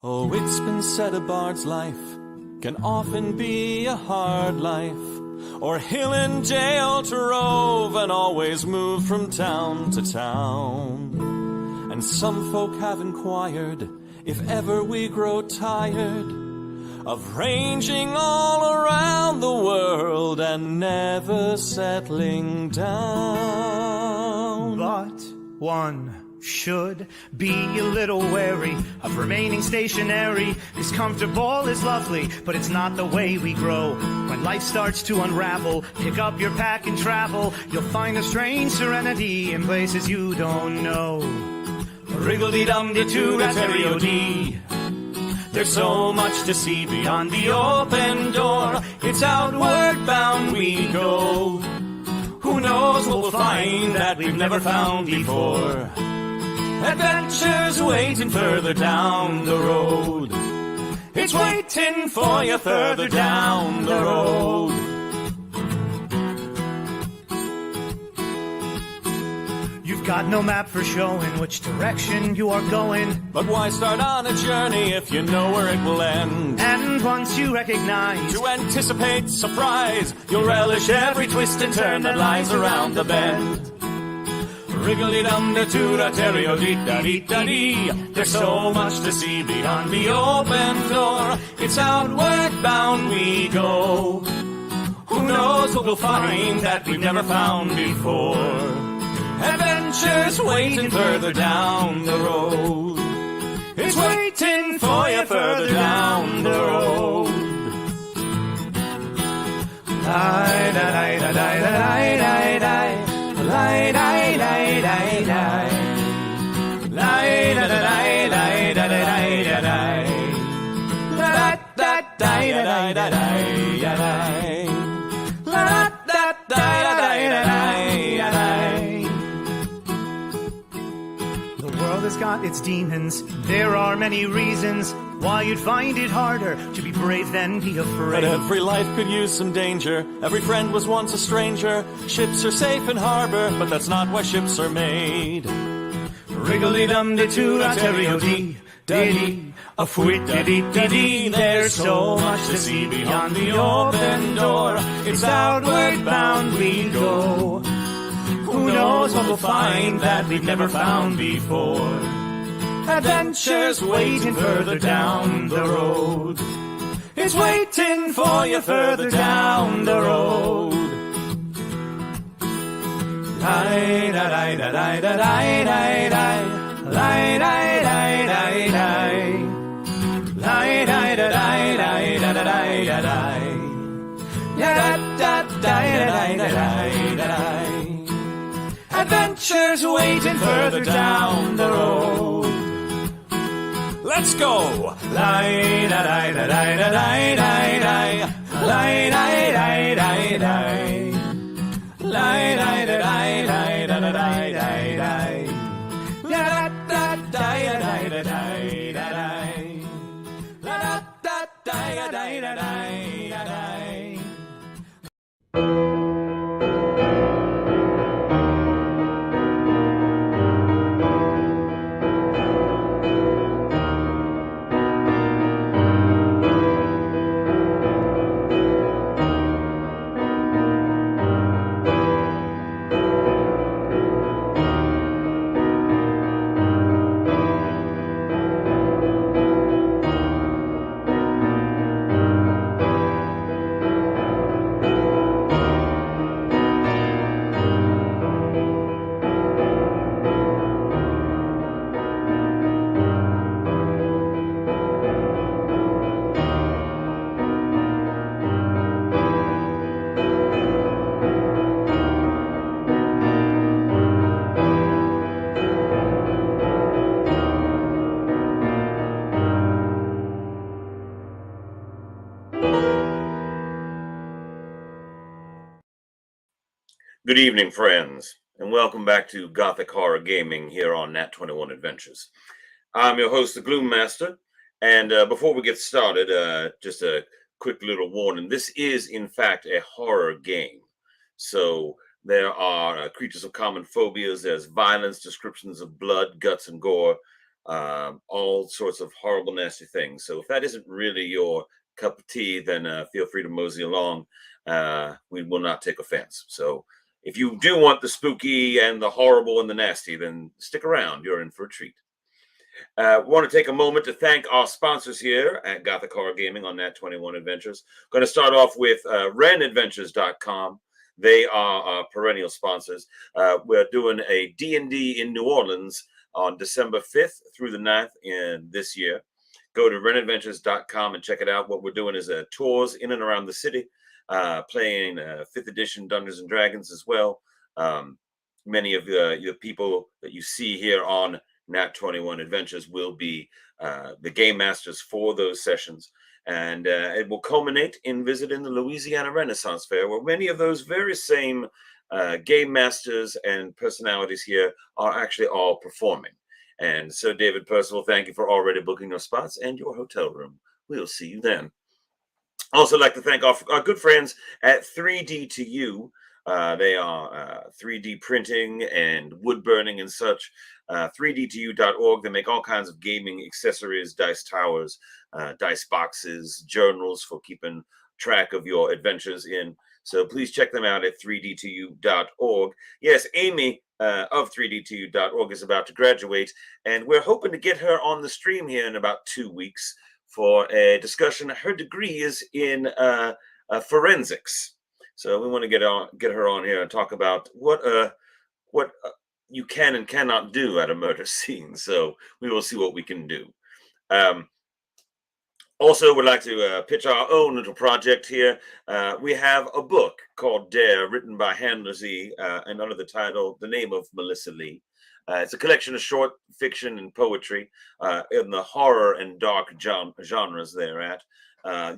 Oh, it's been said a bard's life can often be a hard life, or hill and jail to rove and always move from town to town. And some folk have inquired if ever we grow tired of ranging all around the world and never settling down. But one should be a little wary of remaining stationary, 'cause comfortable is lovely, but it's not the way we grow. When life starts to unravel, pick up your pack and travel. You'll find a strange serenity in places you don't know. Wriggle-dee-dum-dee-doo-rat-terry-o-dee. There's so much to see beyond the open door. It's outward bound we go. Who knows what we'll find that we've never found before. Adventures waiting further down the road. It's waiting for you further down the road. You've got no map for showing which direction you are going. But why start on a journey if you know where it will end? And once you recognize, to anticipate surprise, you'll relish every twist and turn that lies around the bend. Wriggle-dee-dum-dee-doo-da-terry-o-dee-da-dee-da-dee. There's so much to see beyond the open door. It's outward bound we go. Who knows what we'll find that we've never found before. Adventures waiting further down the road. It's waiting for you further down the road. Lie-da-lie-da-lie-da-lie-da-lie. Lie-da-lie-da-lie-da-lie. Lie-da-da-lie-da-lie-da-lie-da-lie. La-da-da-lie-da-lie-da-lie. La-da-da-lie-da-lie-da-lie. The world has got its demons. There are many reasons why you'd find it harder to be brave than be afraid. But every life could use some danger. Every friend was once a stranger. Ships are safe in harbor, but that's not why ships are made. Wriggle-dee-dum-dee-doo-da-terry-o-dee, dee-dee, a fwit-dee-dee-dee-dee. There's so much to see beyond the open door. It's outward bound we go. Who knows what we'll find that we've never found before. Adventures waiting further down the road. It's waiting for you further down the road. Lie-da-lie-da-lie-da-lie-da-lie. Lie-da-lie-da-lie-da-lie. Lie-da-lie-da-lie-da-lie-da-lie. Da-da-da-da-da-da-da-da-da. Adventures waiting further down the road. Let's go! Lie-da-lie-da-lie-da-lie-da-lie. Lie-da-lie-da-lie-da-lie. Lie-da-lie-da-lie-da-lie-da-lie. Da-da-da-da-da-da-da-da-da-da. Da-da-da-da-da-da-da-da. Good evening, friends, and welcome back to Gothic Horror Gaming here on Nat 21 Adventures. I'm your host, the Gloom Master, and before we get started, just a quick little warning. This is, in fact, a horror game. So there are creatures of common phobias, there's violence, descriptions of blood, guts, and gore. all sorts of horrible, nasty things. So if that isn't really your cup of tea, then feel free to mosey along. We will not take offense. So if you do want the spooky and the horrible and the nasty, then stick around. You're in for a treat. Want to take a moment to thank our sponsors here at Gothic Horror Gaming on Nat 21 Adventures. Going to start off with renadventures.com. They are our perennial sponsors. We're doing a D&D in New Orleans on December 5th through the 9th in this year. Go to renadventures.com and check it out. What we're doing is tours in and around the city, playing 5th edition Dungeons and Dragons as well. Many of the people that you see here on Nat 21 Adventures will be the game masters for those sessions. And it will culminate in visiting the Louisiana Renaissance Fair, where many of those very same game masters and personalities here are actually all performing. And so, David Percival, thank you for already booking your spots and your hotel room. We'll see you then. Also like to thank our good friends at 3D2U. They are 3D printing and wood burning and such. 3D2U.org. They make all kinds of gaming accessories, dice towers, dice boxes, journals for keeping track of your adventures in. So please check them out at 3D2U.org. Yes, Amy of 3D2U.org is about to graduate, and we're hoping to get her on the stream here in about 2 weeks for a discussion. Her degree is in forensics. So we want to get her on here and talk about what you can and cannot do at a murder scene. So we will see what we can do. Also, would like to pitch our own little project here. We have a book called Dare, written by Handler Z, and under the title, The Name of Melissa Lee. It's a collection of short fiction and poetry in the horror and dark genres they're at.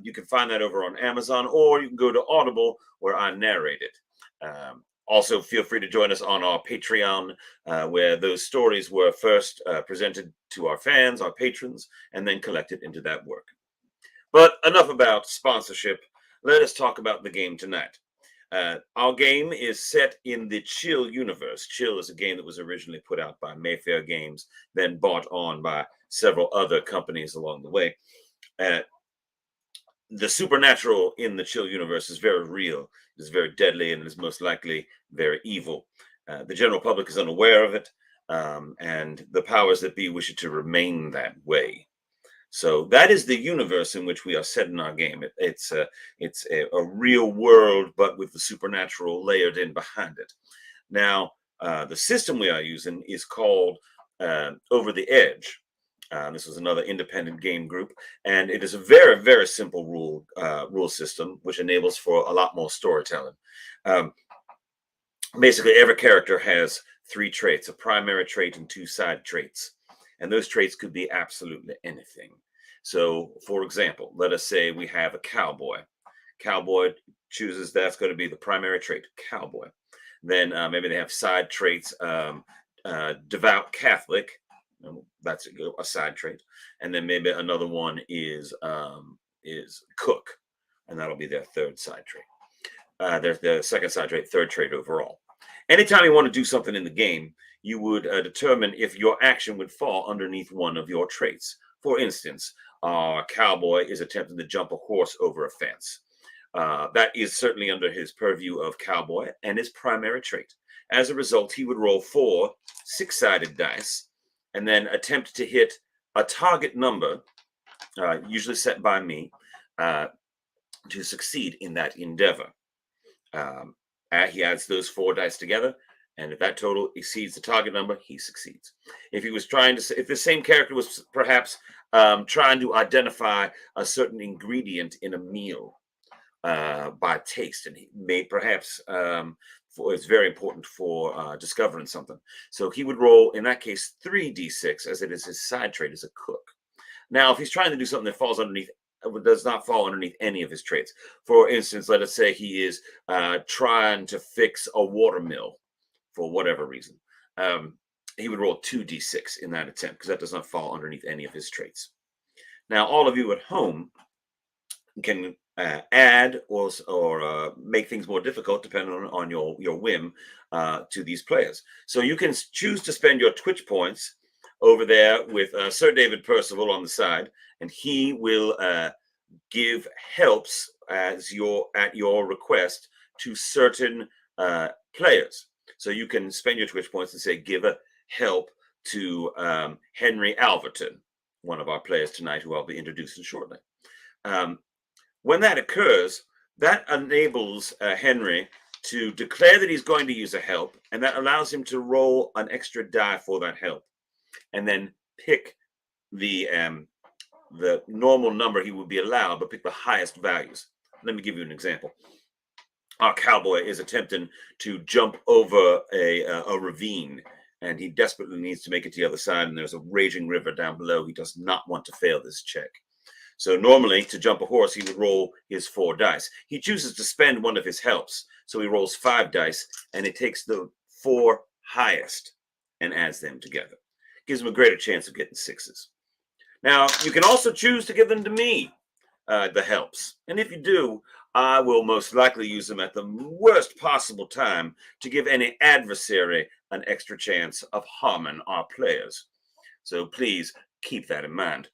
You can find that over on Amazon, or you can go to Audible, where I narrate it. Also, feel free to join us on our Patreon, where those stories were first presented to our fans, our patrons, and then collected into that work. But enough about sponsorship. Let us talk about the game tonight. Our game is set in the Chill universe. Chill is a game that was originally put out by Mayfair Games, then bought on by several other companies along the way. The supernatural in the Chill universe is very real, it is very deadly, and is most likely very evil. The general public is unaware of it, and the powers that be wish it to remain that way. So that is the universe in which we are set in our game. It's a real world, but with the supernatural layered in behind it. Now, the system we are using is called Over the Edge. This was another independent game group, and it is a very, very simple rule system, which enables for a lot more storytelling. Basically, every character has 3 traits, a primary trait and 2 side traits. And those traits could be absolutely anything. So, for example, let us say we have a cowboy. Cowboy chooses that's going to be the primary trait, cowboy. Then maybe they have side traits, devout Catholic. That's a side trait. And then maybe another one is cook, and that'll be their 3rd side trait. Their 2nd side trait, 3rd trait overall. Anytime you want to do something in the game, you would determine if your action would fall underneath one of your traits. For instance, our cowboy is attempting to jump a horse over a fence. That is certainly under his purview of cowboy and his primary trait. As a result, he would roll 4 6-sided dice and then attempt to hit a target number, usually set by me, to succeed in that endeavor. He adds those 4 dice together, and if that total exceeds the target number, he succeeds. If he was if the same character was perhaps trying to identify a certain ingredient in a meal by taste, and he may perhaps it's very important for discovering something. So he would roll, in that case, 3d6, as it is his side trait as a cook. Now, if he's trying to do something that falls underneath, does not fall underneath any of his traits. For instance, let us say he is trying to fix a water mill for whatever reason. He would roll 2d6 in that attempt, because that does not fall underneath any of his traits. Now, all of you at home can add or make things more difficult, depending on your whim, to these players. So you can choose to spend your Twitch points over there with Sir David Percival on the side, and he will give helps at your request to certain players. So you can spend your Twitch points and say, give a help to Henry Alverton, one of our players tonight, who I'll be introducing shortly. When that occurs, that enables Henry to declare that he's going to use a help, and that allows him to roll an extra die for that help, and then pick the normal number he would be allowed, but pick the highest values. Let me give you an example. Our cowboy is attempting to jump over a ravine, and he desperately needs to make it to the other side, and there's a raging river down below. He does not want to fail this check. So normally, to jump a horse, he would roll his 4 dice. He chooses to spend one of his helps, so he rolls 5 dice, and it takes the 4 highest and adds them together. Gives him a greater chance of getting 6s. Now, you can also choose to give them to me, the helps. And if you do, I will most likely use them at the worst possible time to give any adversary an extra chance of harming our players. So please keep that in mind.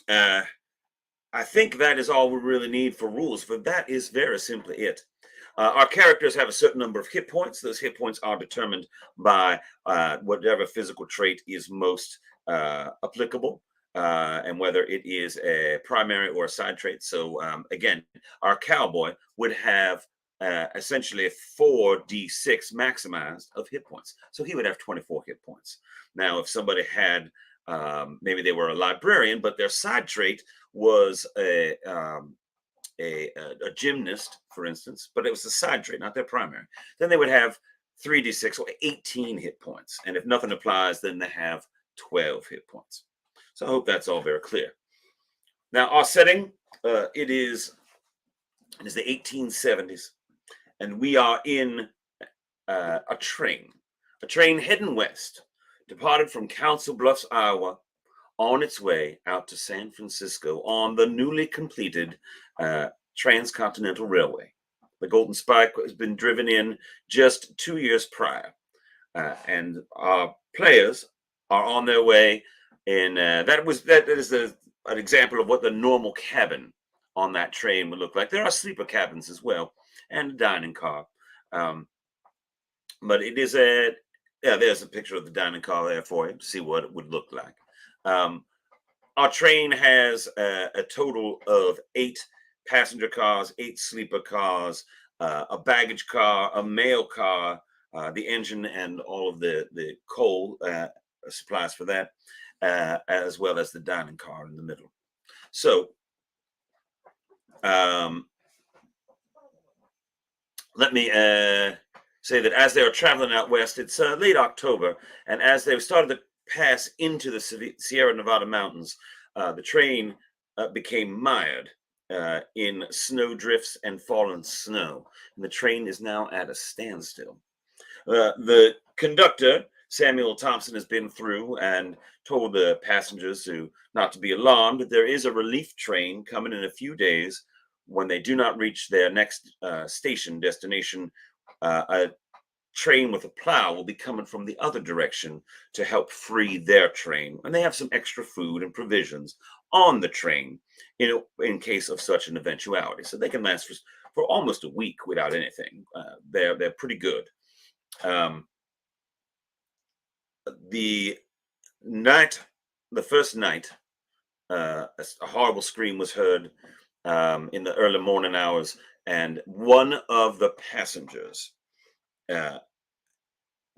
I think that is all we really need for rules, but that is very simply it. Our characters have a certain number of hit points. Those hit points are determined by whatever physical trait is most applicable, and whether it is a primary or a side trait. So again, our cowboy would have essentially a 4d6 maximized of hit points. So he would have 24 hit points. Now, if somebody had maybe they were a librarian, but their side trait was a gymnast, for instance, but it was the side trait, not their primary, then they would have 3d6 or 18 hit points. And if nothing applies, then they have 12 hit points. So I hope that's all very clear. Now, our setting, it is the 1870s, and we are in a train heading west, departed from Council Bluffs, Iowa, on its way out to San Francisco on the newly completed Transcontinental Railway. The Golden Spike has been driven in just 2 years prior, and our players are on their way. And that is an example of what the normal cabin on that train would look like. There are sleeper cabins as well, and a dining car, but it is there's a picture of the dining car there for you to see what it would look like. Our train has a total of 8 passenger cars, 8 sleeper cars, a baggage car, a mail car, the engine and all of the coal supplies for that, as well as the dining car in the middle. So let me say that as they are traveling out west, it's late October, and as they've started to pass into the Sierra Nevada mountains, the train became mired in snow drifts and fallen snow, and the train is now at a standstill. The conductor, Samuel Thompson, has been through and told the passengers not to be alarmed. There is a relief train coming in a few days. When they do not reach their next destination, a train with a plow will be coming from the other direction to help free their train. And they have some extra food and provisions on the train in case of such an eventuality. So they can last for almost a week without anything. They're pretty good. The first night, a horrible scream was heard in the early morning hours, and one of the passengers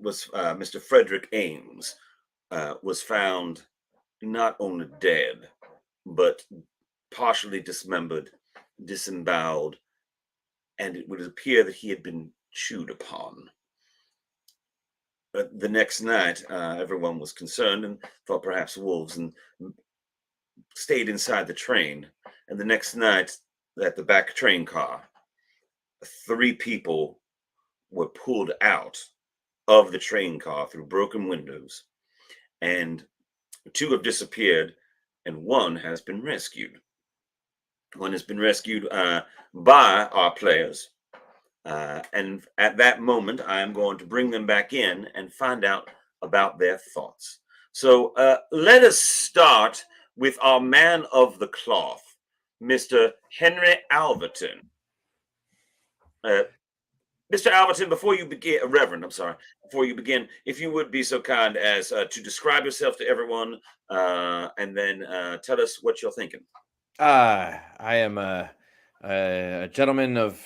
was Mr. Frederick Ames, was found not only dead, but partially dismembered, disemboweled, and it would appear that he had been chewed upon. But the next night, everyone was concerned and thought perhaps wolves, and stayed inside the train. And the next night, at the back train car, 3 people were pulled out of the train car through broken windows, and 2 have disappeared, and 1 has been rescued. 1 has been rescued by our players. And at that moment, I am going to bring them back in and find out about their thoughts. So let us start with our man of the cloth, Mr. Henry Alverton. Mr. Alverton, before you begin, Reverend, I'm sorry, before you begin, if you would be so kind as to describe yourself to everyone and then tell us what you're thinking. I am a gentleman of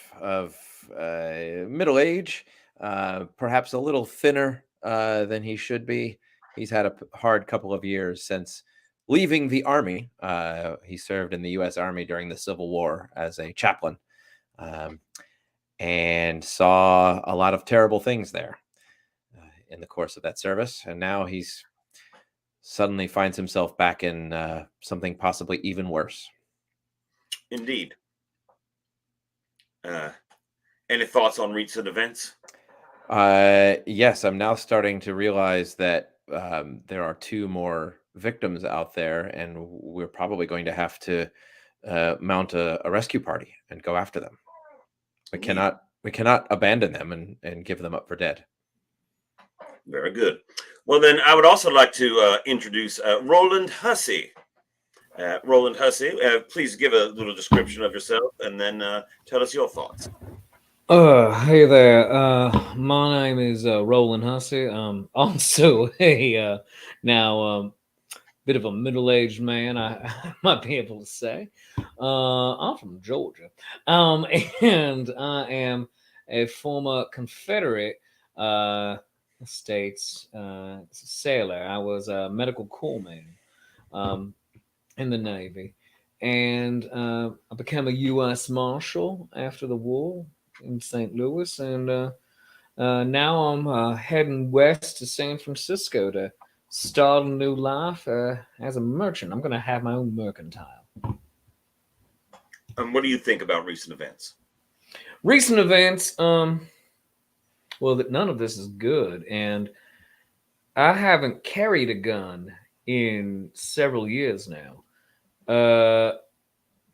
middle age, perhaps a little thinner than he should be. He's had a hard couple of years since leaving the army. He served in the U.S. Army during the Civil War as a chaplain, and saw a lot of terrible things there in the course of that service. And now he's suddenly finds himself back in something possibly even worse. Indeed. Any thoughts on recent events? Yes, I'm now starting to realize that there are 2 more victims out there, and we're probably going to have to mount a rescue party and go after them. We cannot abandon them and give them up for dead. Very good. Well, then I would also like to introduce Roland Hussey. Roland Hussey, please give a little description of yourself and then tell us your thoughts. Hey there. My name is Roland Hussey. I'm also a now bit of a middle-aged man, I might be able to say. I'm from Georgia, and I am a former Confederate States sailor. I was a medical corpsman in the Navy, and I became a U.S. Marshal after the war in St. Louis, and now I'm heading west to San Francisco to start a new life as a merchant. I'm going to have my own mercantile. What do you think about recent events? Recent events, well, none of this is good, and I haven't carried a gun in several years now.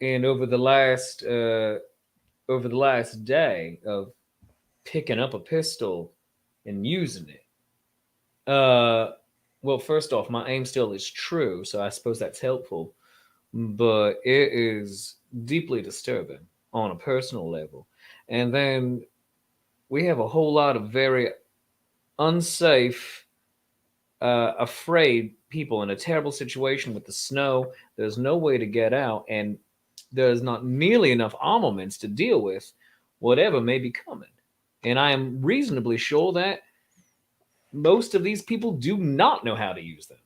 And over the last day of picking up a pistol and using it, well, first off, my aim still is true, so I suppose that's helpful, but it is deeply disturbing on a personal level. And then we have a whole lot of very unsafe, afraid people in a terrible situation with the snow. There's no way to get out, and there's not nearly enough armaments to deal with whatever may be coming. And I am reasonably sure that most of these people do not know how to use them.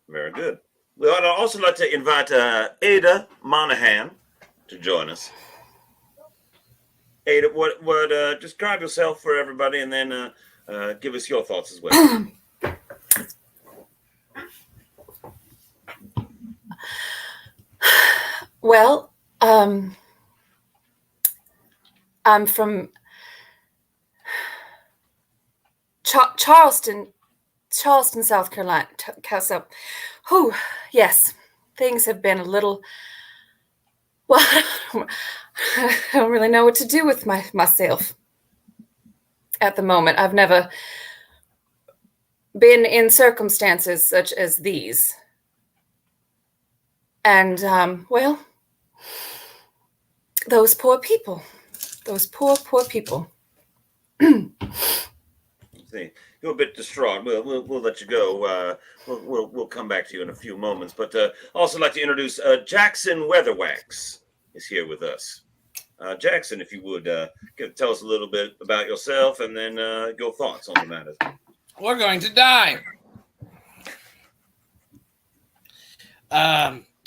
Very good. Well, I'd also like to invite Ada Monahan to join us. Ada, what describe yourself for everybody, and then give us your thoughts as well. Well, I'm from Charleston, South Carolina. So, yes, things have been a little. Well, I don't really know what to do with myself at the moment. I've never been in circumstances such as these, and well, those poor people. See, you're a bit distraught. We'll let you go. We'll come back to you in a few moments. But also like to introduce Jackson Weatherwax is here with us. Jackson, if you would tell us a little bit about yourself and then your thoughts on the matter. We're going to die.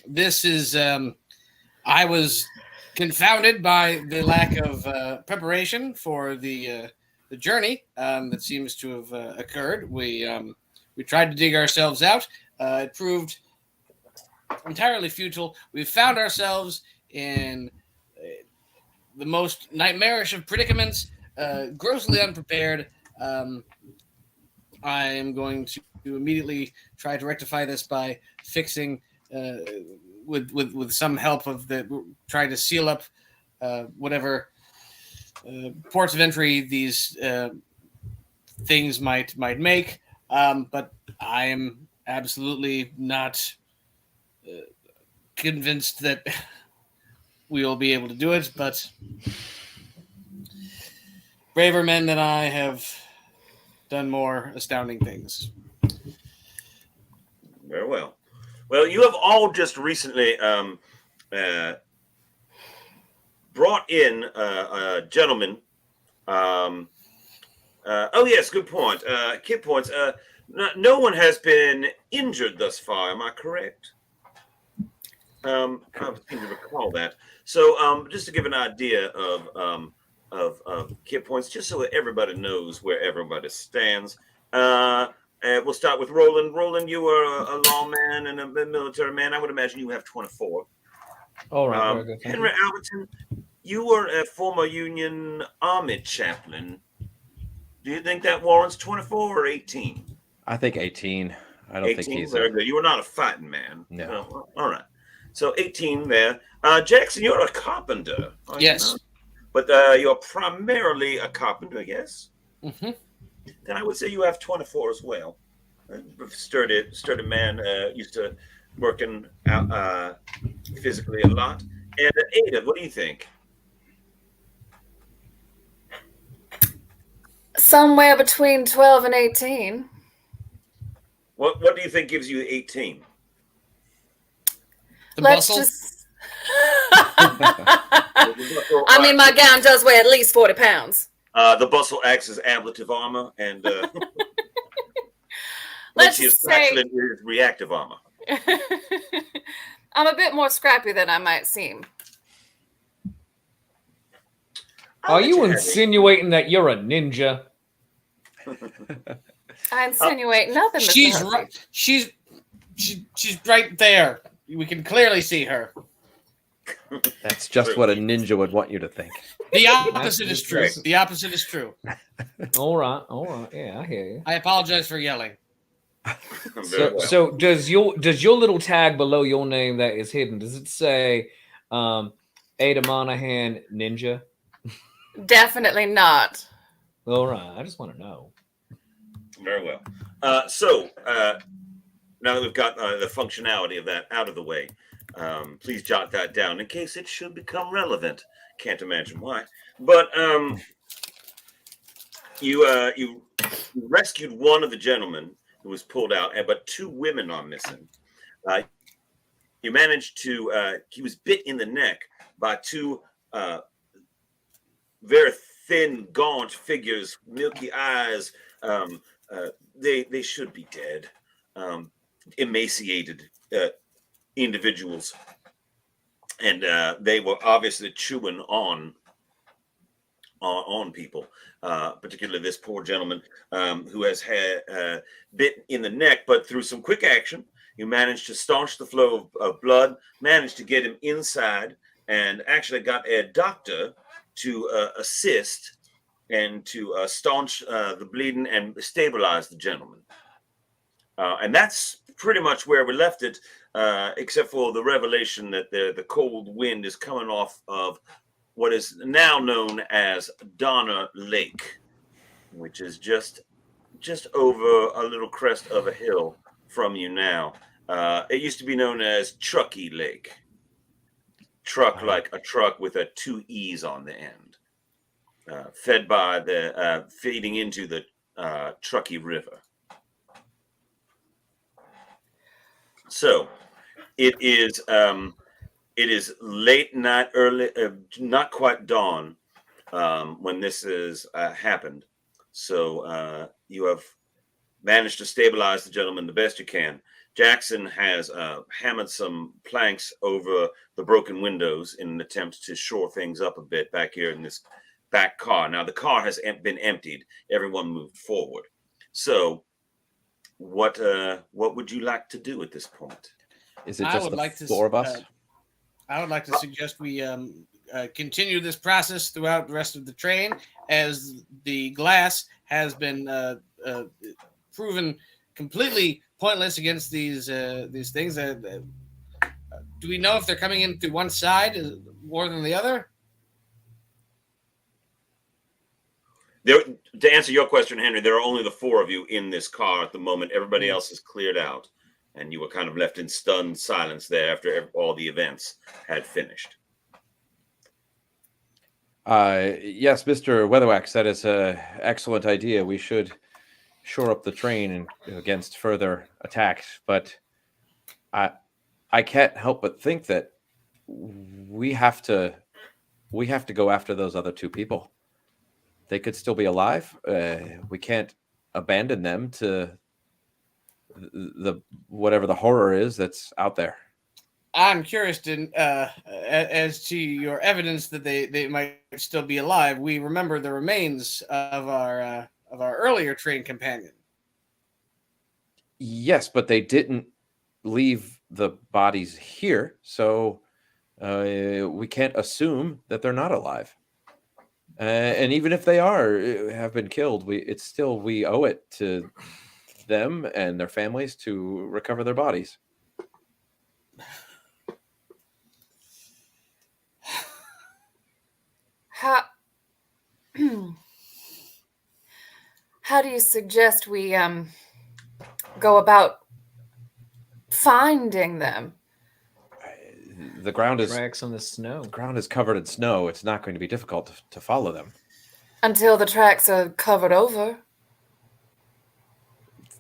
This is I was confounded by the lack of preparation for the journey that seems to have occurred. We tried to dig ourselves out. It proved entirely futile. We found ourselves in the most nightmarish of predicaments, grossly unprepared. I am going to immediately try to rectify this by fixing, with some help of trying to seal up whatever ports of entry these things might make. but I am absolutely not convinced that we will be able to do it. But braver men than I have done more astounding things. Very well. Well, you have all just recently brought in a gentleman. Oh, yes, good point. Kid points. No one has been injured thus far. Am I correct? I seem to recall that. So, just to give an idea of kid points, just so that everybody knows where everybody stands. We'll start with Roland. Roland, you are a lawman and a military man. I would imagine you have 24. All right, very good. Thank Henry you. Alberton, you were a former Union Army chaplain. Do you think that warrants 24 or 18? I think 18. I don't 18, think he's very good. You were not a fighting man. No. All right. So 18 there. Jackson, you're a carpenter. Are you Yes. not? But you're primarily a carpenter, yes? Mm-hmm. Then I would say you have 24 as well. Sturdy man, used to working out physically a lot. And Ada, what do you think? Somewhere between 12 and 18. What do you think gives you 18? The Let's bustle. just. I mean, my gown does weigh at least 40 pounds. The bustle acts as ablative armor, and Let's just say is reactive armor. I'm a bit more scrappy than I might seem. Are you insinuating that you're a ninja? I insinuate nothing. Mr. She's Hussey. right. She's right there. We can clearly see her. That's just what a ninja would want you to think. The opposite is true. The opposite is true. All right. Yeah, I hear you. I apologize for yelling. So does your little tag below your name that is hidden, does it say Ada Monahan Ninja? Definitely not. All right. I just want to know. Very well. So now that we've got the functionality of that out of the way, please jot that down in case it should become relevant. Can't imagine why. But you rescued one of the gentlemen who was pulled out, but two women are missing. You managed to, he was bit in the neck by two very thin, gaunt figures, milky eyes. They should be dead. Emaciated individuals. And they were obviously chewing on people, particularly this poor gentleman who has had bit in the neck, but through some quick action, you managed to staunch the flow of blood, managed to get him inside, and actually got a doctor to assist and to staunch the bleeding and stabilize the gentleman. And that's pretty much where we left it, except for the revelation that the cold wind is coming off of what is now known as Donner Lake, which is just over a little crest of a hill from you now. It used to be known as Truckee Lake. Truck like a truck with a 2 E's on the end. Fed by the feeding into the Truckee River. So it is late night, early, not quite dawn when this has happened. So you have managed to stabilize the gentleman the best you can. Jackson has hammered some planks over the broken windows in an attempt to shore things up a bit back here in this back car. Now the car has been emptied. Everyone moved forward. So what would you like to do at this point? Is it just the four of us? I would like to suggest we continue this process throughout the rest of the train, as the glass has been proven completely pointless against these things. Do we know if they're coming in through one side more than the other? To answer your question, Henry, there are only the four of you in this car at the moment. Everybody else is cleared out, and you were kind of left in stunned silence there after all the events had finished. Yes, Mr. Weatherwax, that is an excellent idea. We should shore up the train against further attacks, but I can't help but think that we have to go after those other two people. They could still be alive. We can't abandon them to the whatever the horror is that's out there. I'm curious as to your evidence that they might still be alive. We remember the remains of our earlier train companion. Yes, but they didn't leave the bodies here, so we can't assume that they're not alive. And even if they have been killed, we owe it to them and their families to recover their bodies. How do you suggest we go about finding them? The ground is Tracks on the snow. The ground is covered in snow. It's not going to be difficult to follow them. Until the tracks are covered over.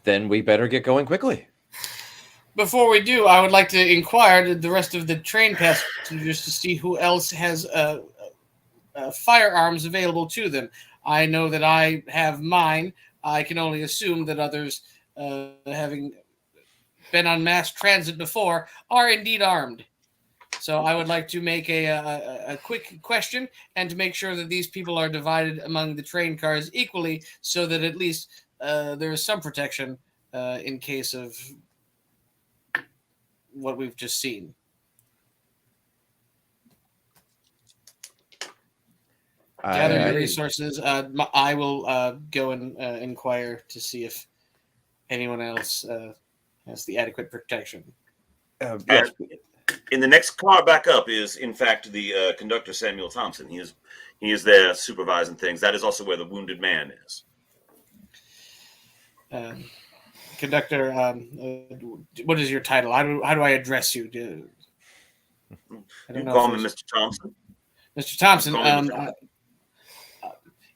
Then we better get going quickly. Before we do, I would like to inquire to the rest of the train passengers to see who else has firearms available to them. I know that I have mine. I can only assume that others, having been on mass transit before, are indeed armed. So I would like to make a quick question and to make sure that these people are divided among the train cars equally, so that at least there is some protection in case of what we've just seen. Gather your resources. I will go and inquire to see if anyone else has the adequate protection. Yes. In the next car back up is, in fact, the conductor Samuel Thompson. He is there supervising things. That is also where the wounded man is. Conductor, what is your title? How do I address you? I don't know. Call me Mr. Thompson. Mr. Thompson.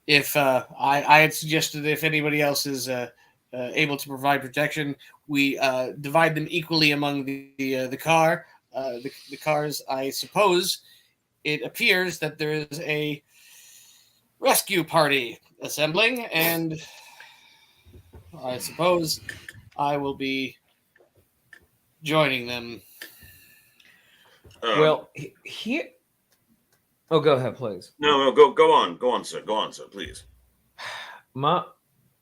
If I had suggested if anybody else is able to provide protection, we divide them equally among the car. The cars, I suppose, it appears that there is a rescue party assembling, and I suppose I will be joining them. Well, here. Oh, go ahead, please. No, go on, sir. Go on, sir, please. I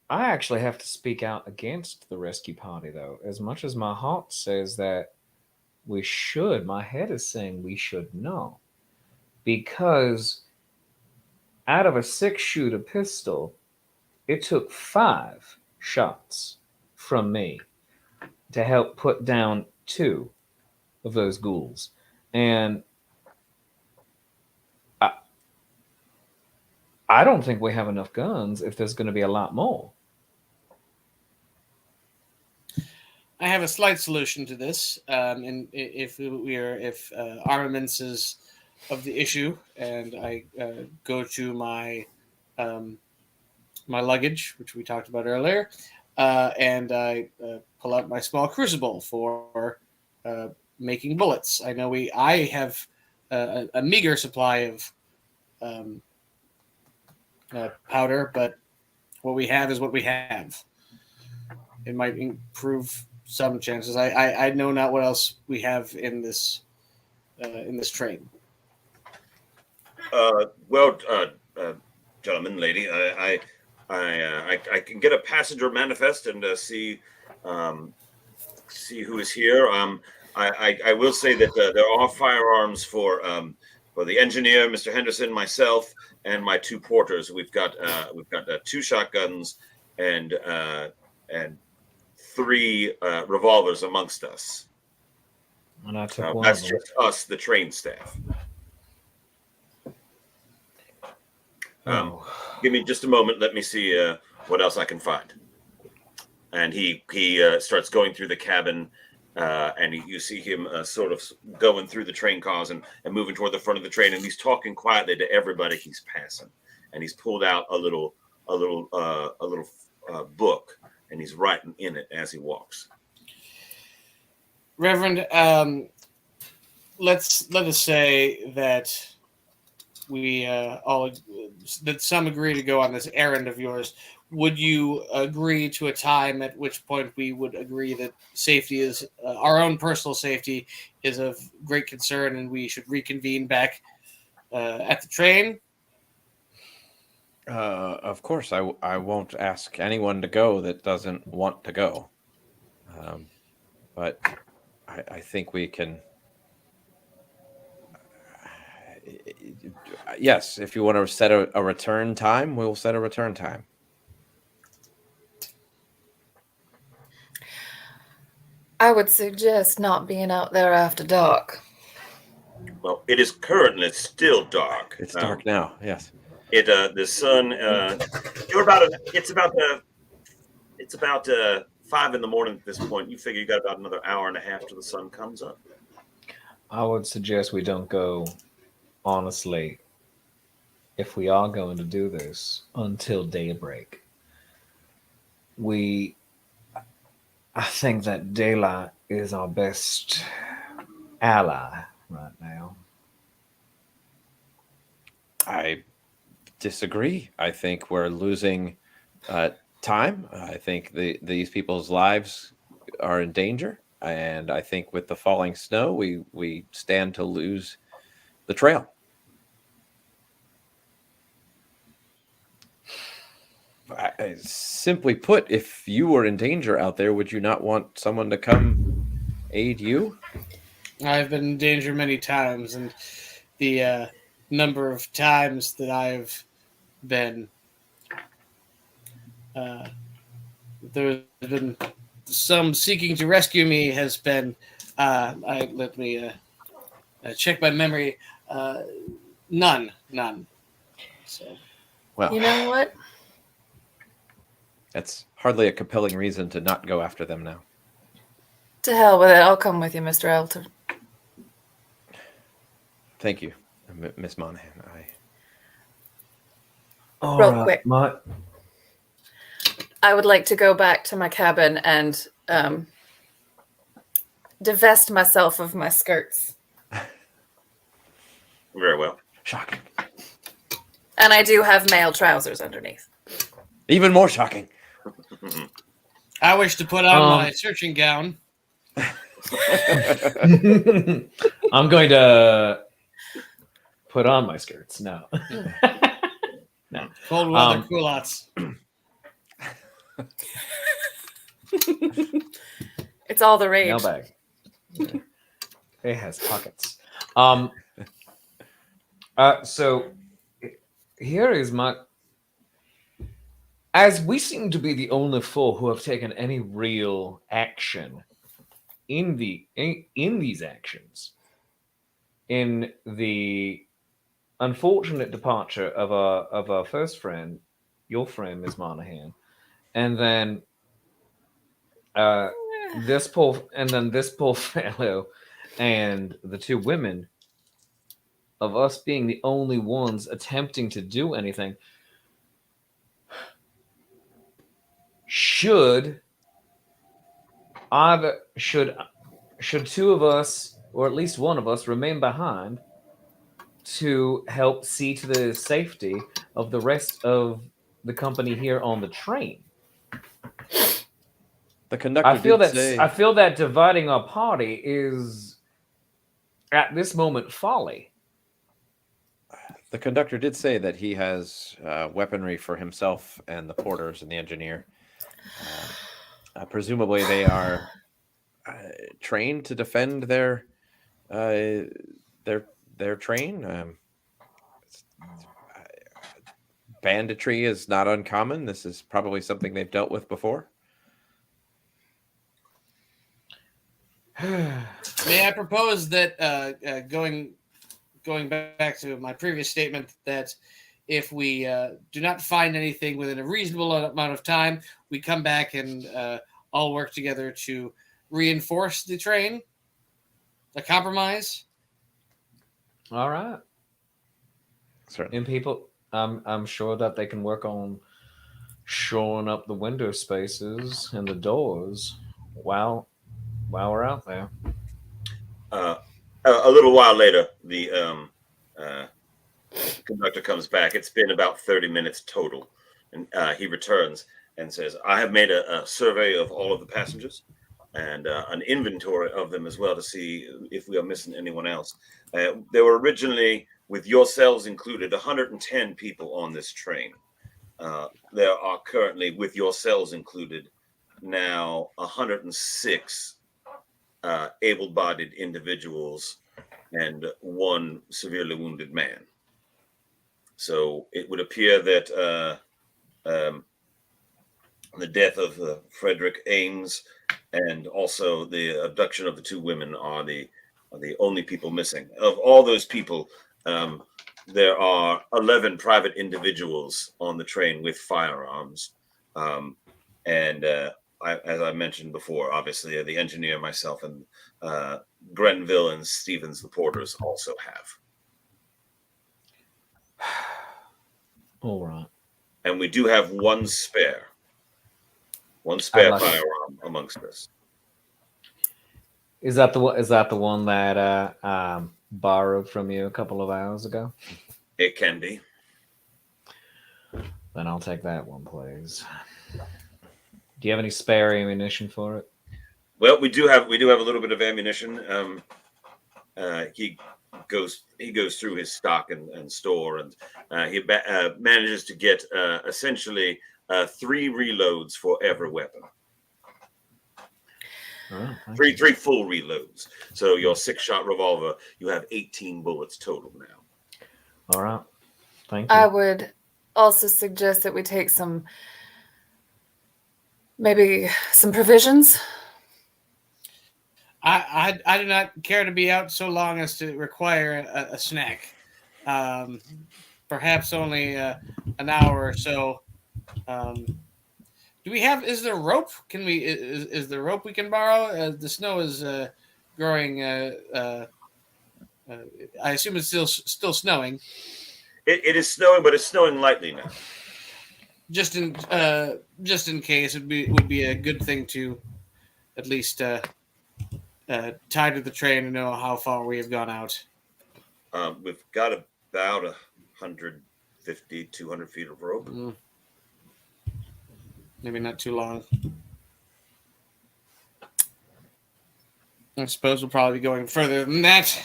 actually have to speak out against the rescue party, though. As much as my heart says that we should, my head is saying we should not. Because out of a 6-shooter pistol, it took 5 shots from me to help put down 2 of those ghouls. And I don't think we have enough guns if there's going to be a lot more. I have a slight solution to this, and if armaments is of the issue, and I go to my my luggage, which we talked about earlier, and I pull out my small crucible for making bullets. I know I have a meager supply of powder, but what we have is what we have. It might improve some chances. I know not what else we have in this train. Gentlemen, lady, I can get a passenger manifest and see who is here. I will say that there are firearms for the engineer, Mr. Henderson, myself, and my 2 porters. We've got 2 shotguns and 3 revolvers amongst us. And I took one. That's just us, the train staff. Give me just a moment. Let me see what else I can find. And he starts going through the cabin, and you see him sort of going through the train cars and moving toward the front of the train, and he's talking quietly to everybody he's passing. And he's pulled out a little book, and he's writing in it as he walks. Reverend, let us say that we that some agree to go on this errand of yours. Would you agree to a time at which point we would agree that safety is our own personal safety is of great concern, and we should reconvene back at the train? Of course, I won't ask anyone to go that doesn't want to go. But I think we can. Yes, if you want to set a return time, we'll set a return time. I would suggest not being out there after dark. Well, it is currently still dark. It's dark now. Yes. The sun. It's about 5 in the morning at this point. You figure you got about another hour and a half till the sun comes up. I would suggest we don't go, honestly, if we are going to do this, until daybreak. I think that daylight is our best ally right now. I disagree. I think we're losing time. I think these people's lives are in danger, and I think with the falling snow, we stand to lose the trail. Simply put, if you were in danger out there, would you not want someone to come aid you? I've been in danger many times, and the number of times that I've been there's been some seeking to rescue me has been let me check my memory. None. So, Well, You know what? that's hardly a compelling reason to not go after them now. To hell with it. I'll come with you, Mr. Elton. Thank you, Miss Monahan. Real quick. I would like to go back to my cabin and divest myself of my skirts. Very well. Shocking. And I do have male trousers underneath. Even more shocking. I wish to put on my searching gown. I'm going to put on my skirts. No. No. Cold weather culottes. It's all the rage. Mailbag. It has pockets. So here is my. As we seem to be the only four who have taken any real action in these actions, in the unfortunate departure of our first friend, your friend, Ms. Monahan, and then this poor fellow and the two women, of us being the only ones attempting to do anything, should two of us, or at least one of us, remain behind to help see to the safety of the rest of the company here on the train. The conductor I feel that dividing our party is at this moment folly. The conductor did say that he has weaponry for himself and the porters and the engineer. Presumably, they are trained to defend their train. Banditry is not uncommon. This is probably something they've dealt with before. May I propose that going back to my previous statement that if we do not find anything within a reasonable amount of time, we come back and all work together to reinforce the train. A compromise. All right. Certainly. And people, I'm sure that they can work on shoring up the window spaces and the doors while we're out there. A little while later, the conductor comes back. It's been about 30 minutes total. And he returns and says, I have made a survey of all of the passengers and an inventory of them as well to see if we are missing anyone else. There were originally, with yourselves included, 110 people on this train. There are currently, with yourselves included, now 106 able-bodied individuals and one severely wounded man. So it would appear that the death of Frederick Ames and also the abduction of the two women are the only people missing. Of all those people, there are 11 private individuals on the train with firearms. And as I mentioned before, obviously the engineer, myself, and Grenville and Stevens, the porters, also have. All right. And we do have one spare firearm amongst us. Is that the one that borrowed from you a couple of hours ago? It can be. Then I'll take that one, please. Do you have any spare ammunition for it? Well, we do have a little bit of ammunition. He goes through his stock and store, and he manages to get essentially 3 reloads for every weapon. Oh, Three full reloads. So your 6-shot revolver, you have 18 bullets total now. All right. Thank you. I would also suggest that we take maybe some provisions. I do not care to be out so long as to require a snack. Perhaps only an hour or so. Do we have? Is there rope? Can we? Is there rope we can borrow? The snow is growing. I assume it's still snowing. It is snowing, but it's snowing lightly now. Just in case, would be a good thing to at least tie to the train and know how far we have gone out. We've got about 150, 200 feet of rope. Maybe not too long. I suppose we'll probably be going further than that.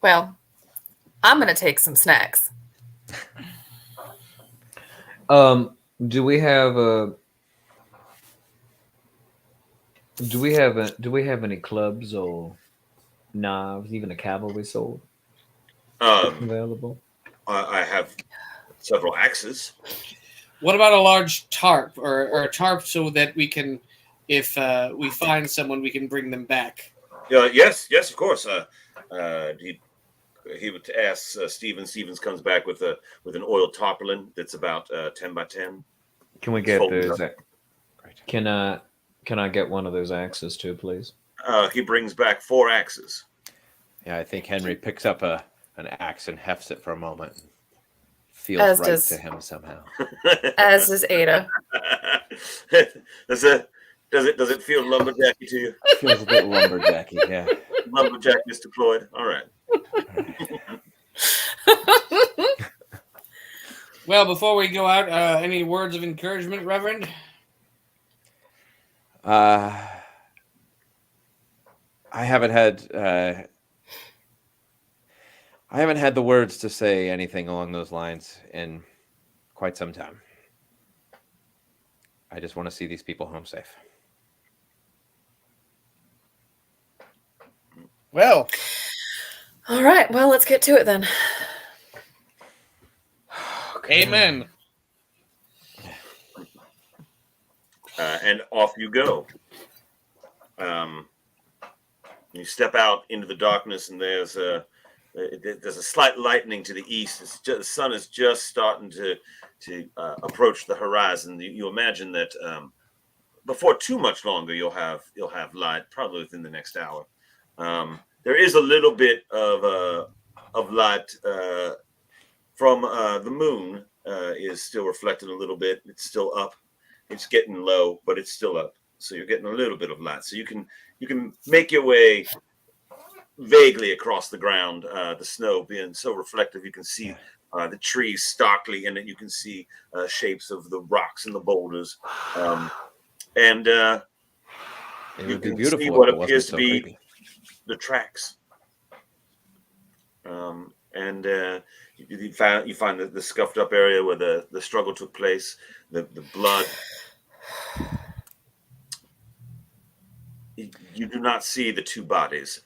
Well, I'm going to take some snacks. Do we have any clubs or knives, even a cavalry sword available? I have several axes. What about a large tarp or a tarp so that we can, if we find someone, we can bring them back? Yes, of course. He would ask Stevens. Stevens comes back with an oil tarpaulin that's about 10 by 10. Can we get those? Can I get one of those axes too, please? He brings back 4 axes. Yeah, I think Henry picks up an axe and hefts it for a moment. Feels right to him somehow. As does Ada. Does it feel lumberjacky to you? Feels a bit lumberjacky, yeah. Lumberjack is deployed. All right. Well, before we go out, any words of encouragement, Reverend? I haven't had the words to say anything along those lines in quite some time. I just want to see these people home safe. Well, all right. Well, let's get to it then. Amen. And off you go. You step out into the darkness, and there's there's a slight lightening to the east. The sun is just starting to approach the horizon. You imagine that before too much longer, you'll have light, probably within the next hour. There is a little bit of light from the moon is still reflecting a little bit. It's still up. It's getting low, but it's still up. So you're getting a little bit of light. So you can make your way vaguely across the ground. The snow being so reflective, you can see the trees starkly in it. You can see shapes of the rocks and the boulders, and It you would be can beautiful see if what it wasn't appears to so be creepy. the tracks. And you find the scuffed up area where the struggle took place, the blood. You do not see the two bodies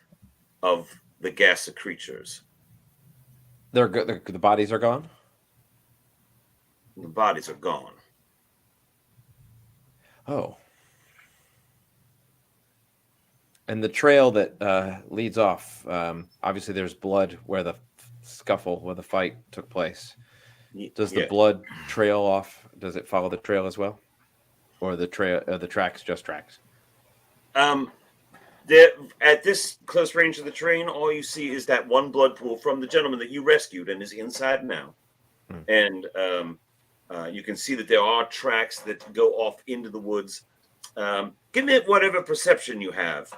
of the Gothic creatures. The bodies are gone. The bodies are gone. Oh. And the trail that leads off, obviously there's blood where the scuffle, where the fight took place. Does the blood trail off? Does it follow the trail as well? Or the tracks just tracks? At this close range of the train, all you see is that one blood pool from the gentleman that you rescued and is inside now. And you can see that there are tracks that go off into the woods. Give me whatever perception you have.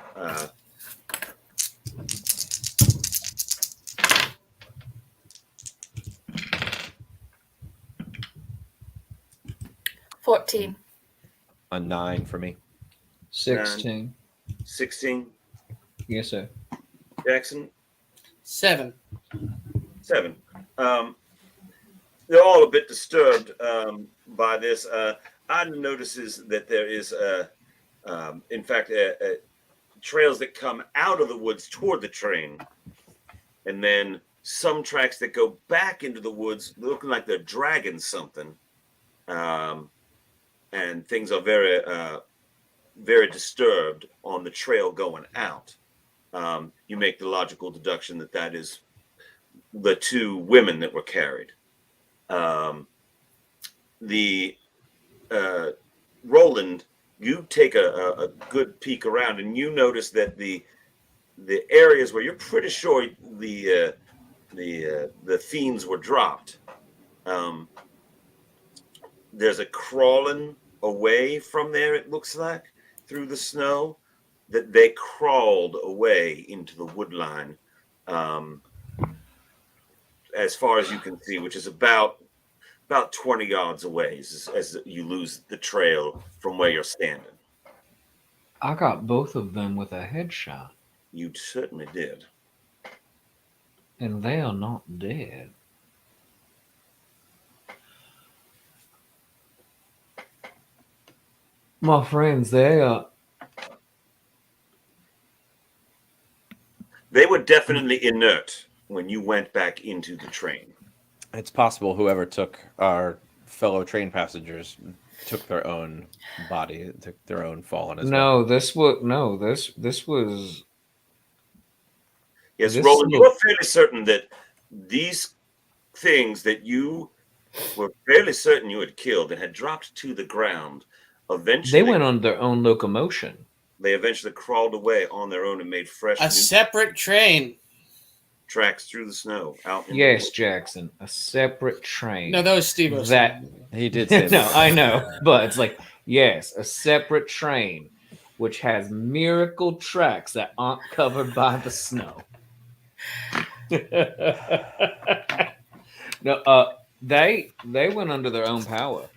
14. A 9 for me. 16. 16. Yes, sir. Jackson? 7. 7. They're all a bit disturbed by this. Ida notices that there is, in fact, trails that come out of the woods toward the train, and then some tracks that go back into the woods looking like they're dragging something. And things are very, very disturbed on the trail going out. You make the logical deduction that is the two women that were carried. Roland, you take a good peek around, and you notice that the areas where you're pretty sure the fiends were dropped, there's a crawling away from there, it looks like, through the snow, that they crawled away into the wood line, as far as you can see, which is about 20 yards away as you lose the trail from where you're standing. I got both of them with a headshot. You certainly did. And they are not dead. My friends, they were definitely inert when you went back into the train. It's possible whoever took our fellow train passengers took their own body, took their own fallen as well. this was Yes, this Roland, look- you're fairly certain that these things that you were fairly certain you had killed and had dropped to the ground, eventually they went on their own locomotion. They eventually crawled away on their own and made fresh A separate train. tracks through the snow out. Yes, Jackson, a separate train. No, that was Steve. That he did say no, that. I know, but it's like yes, a separate train which has miracle tracks that aren't covered by the snow. No, they went under their own power,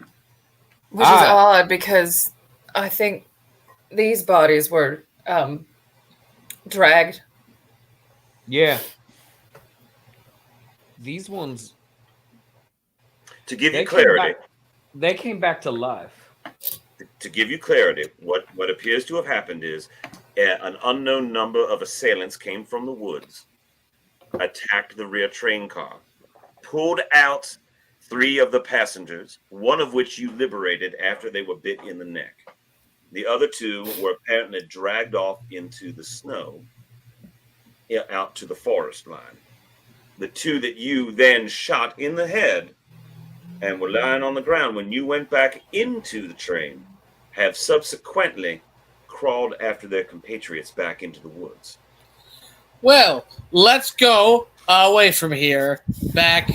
Which is odd because I think these bodies were dragged. Yeah, these ones. To give you clarity, they came back to life. To give you clarity, what appears to have happened is an unknown number of assailants came from the woods, attacked the rear train car, pulled out 3 of the passengers, one of which you liberated after they were bit in the neck. The other 2 were apparently dragged off into the snow out to the forest line. the two that you then shot in the head and were lying on the ground when you went back into the train have subsequently crawled after their compatriots back into the woods. Well, let's go away from here back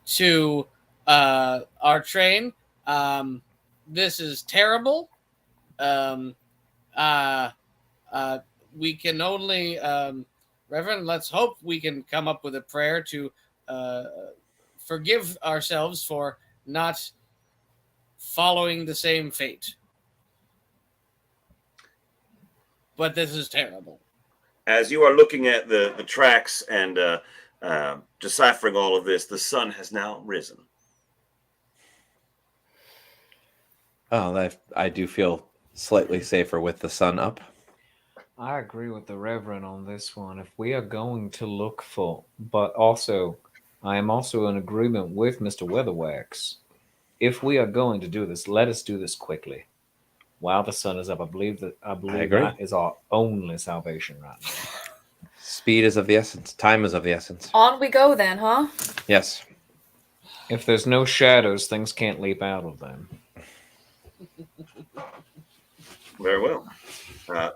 to our train. This is terrible. Um, uh, we can only, Reverend, let's hope we can come up with a prayer to forgive ourselves for not following the same fate. But this is terrible. As you are looking at the tracks and deciphering all of this, the sun has now risen. Oh, I do feel slightly safer with the sun up. I agree with the Reverend on this one. If we are going to look for, but also, I am also in agreement with Mr. Weatherwax. If we are going to do this, let us do this quickly. While the sun is up, I believe agree. that is our only salvation right now. Speed is of the essence. Time is of the essence. On we go then, huh? Yes. If there's no shadows, things can't leap out of them. Very well.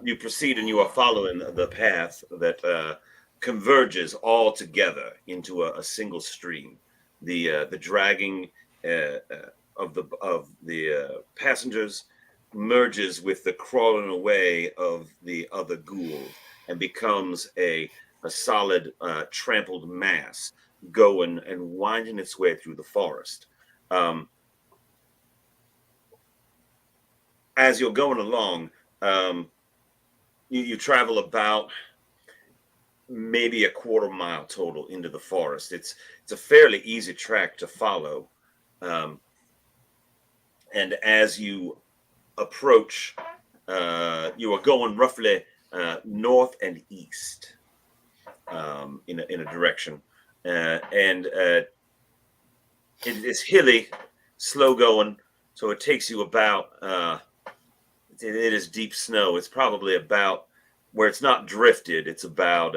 You proceed and you are following the path that converges all together into a single stream. The dragging of the passengers merges with the crawling away of the other ghouls and becomes a solid trampled mass going and winding its way through the forest. As you're going along, you travel about maybe a quarter mile total into the forest. It's a fairly easy track to follow. And as you approach, you are going roughly north and east in a direction. And it is hilly, slow going, so it takes you about... it is deep snow. It's probably about, where it's not drifted, it's about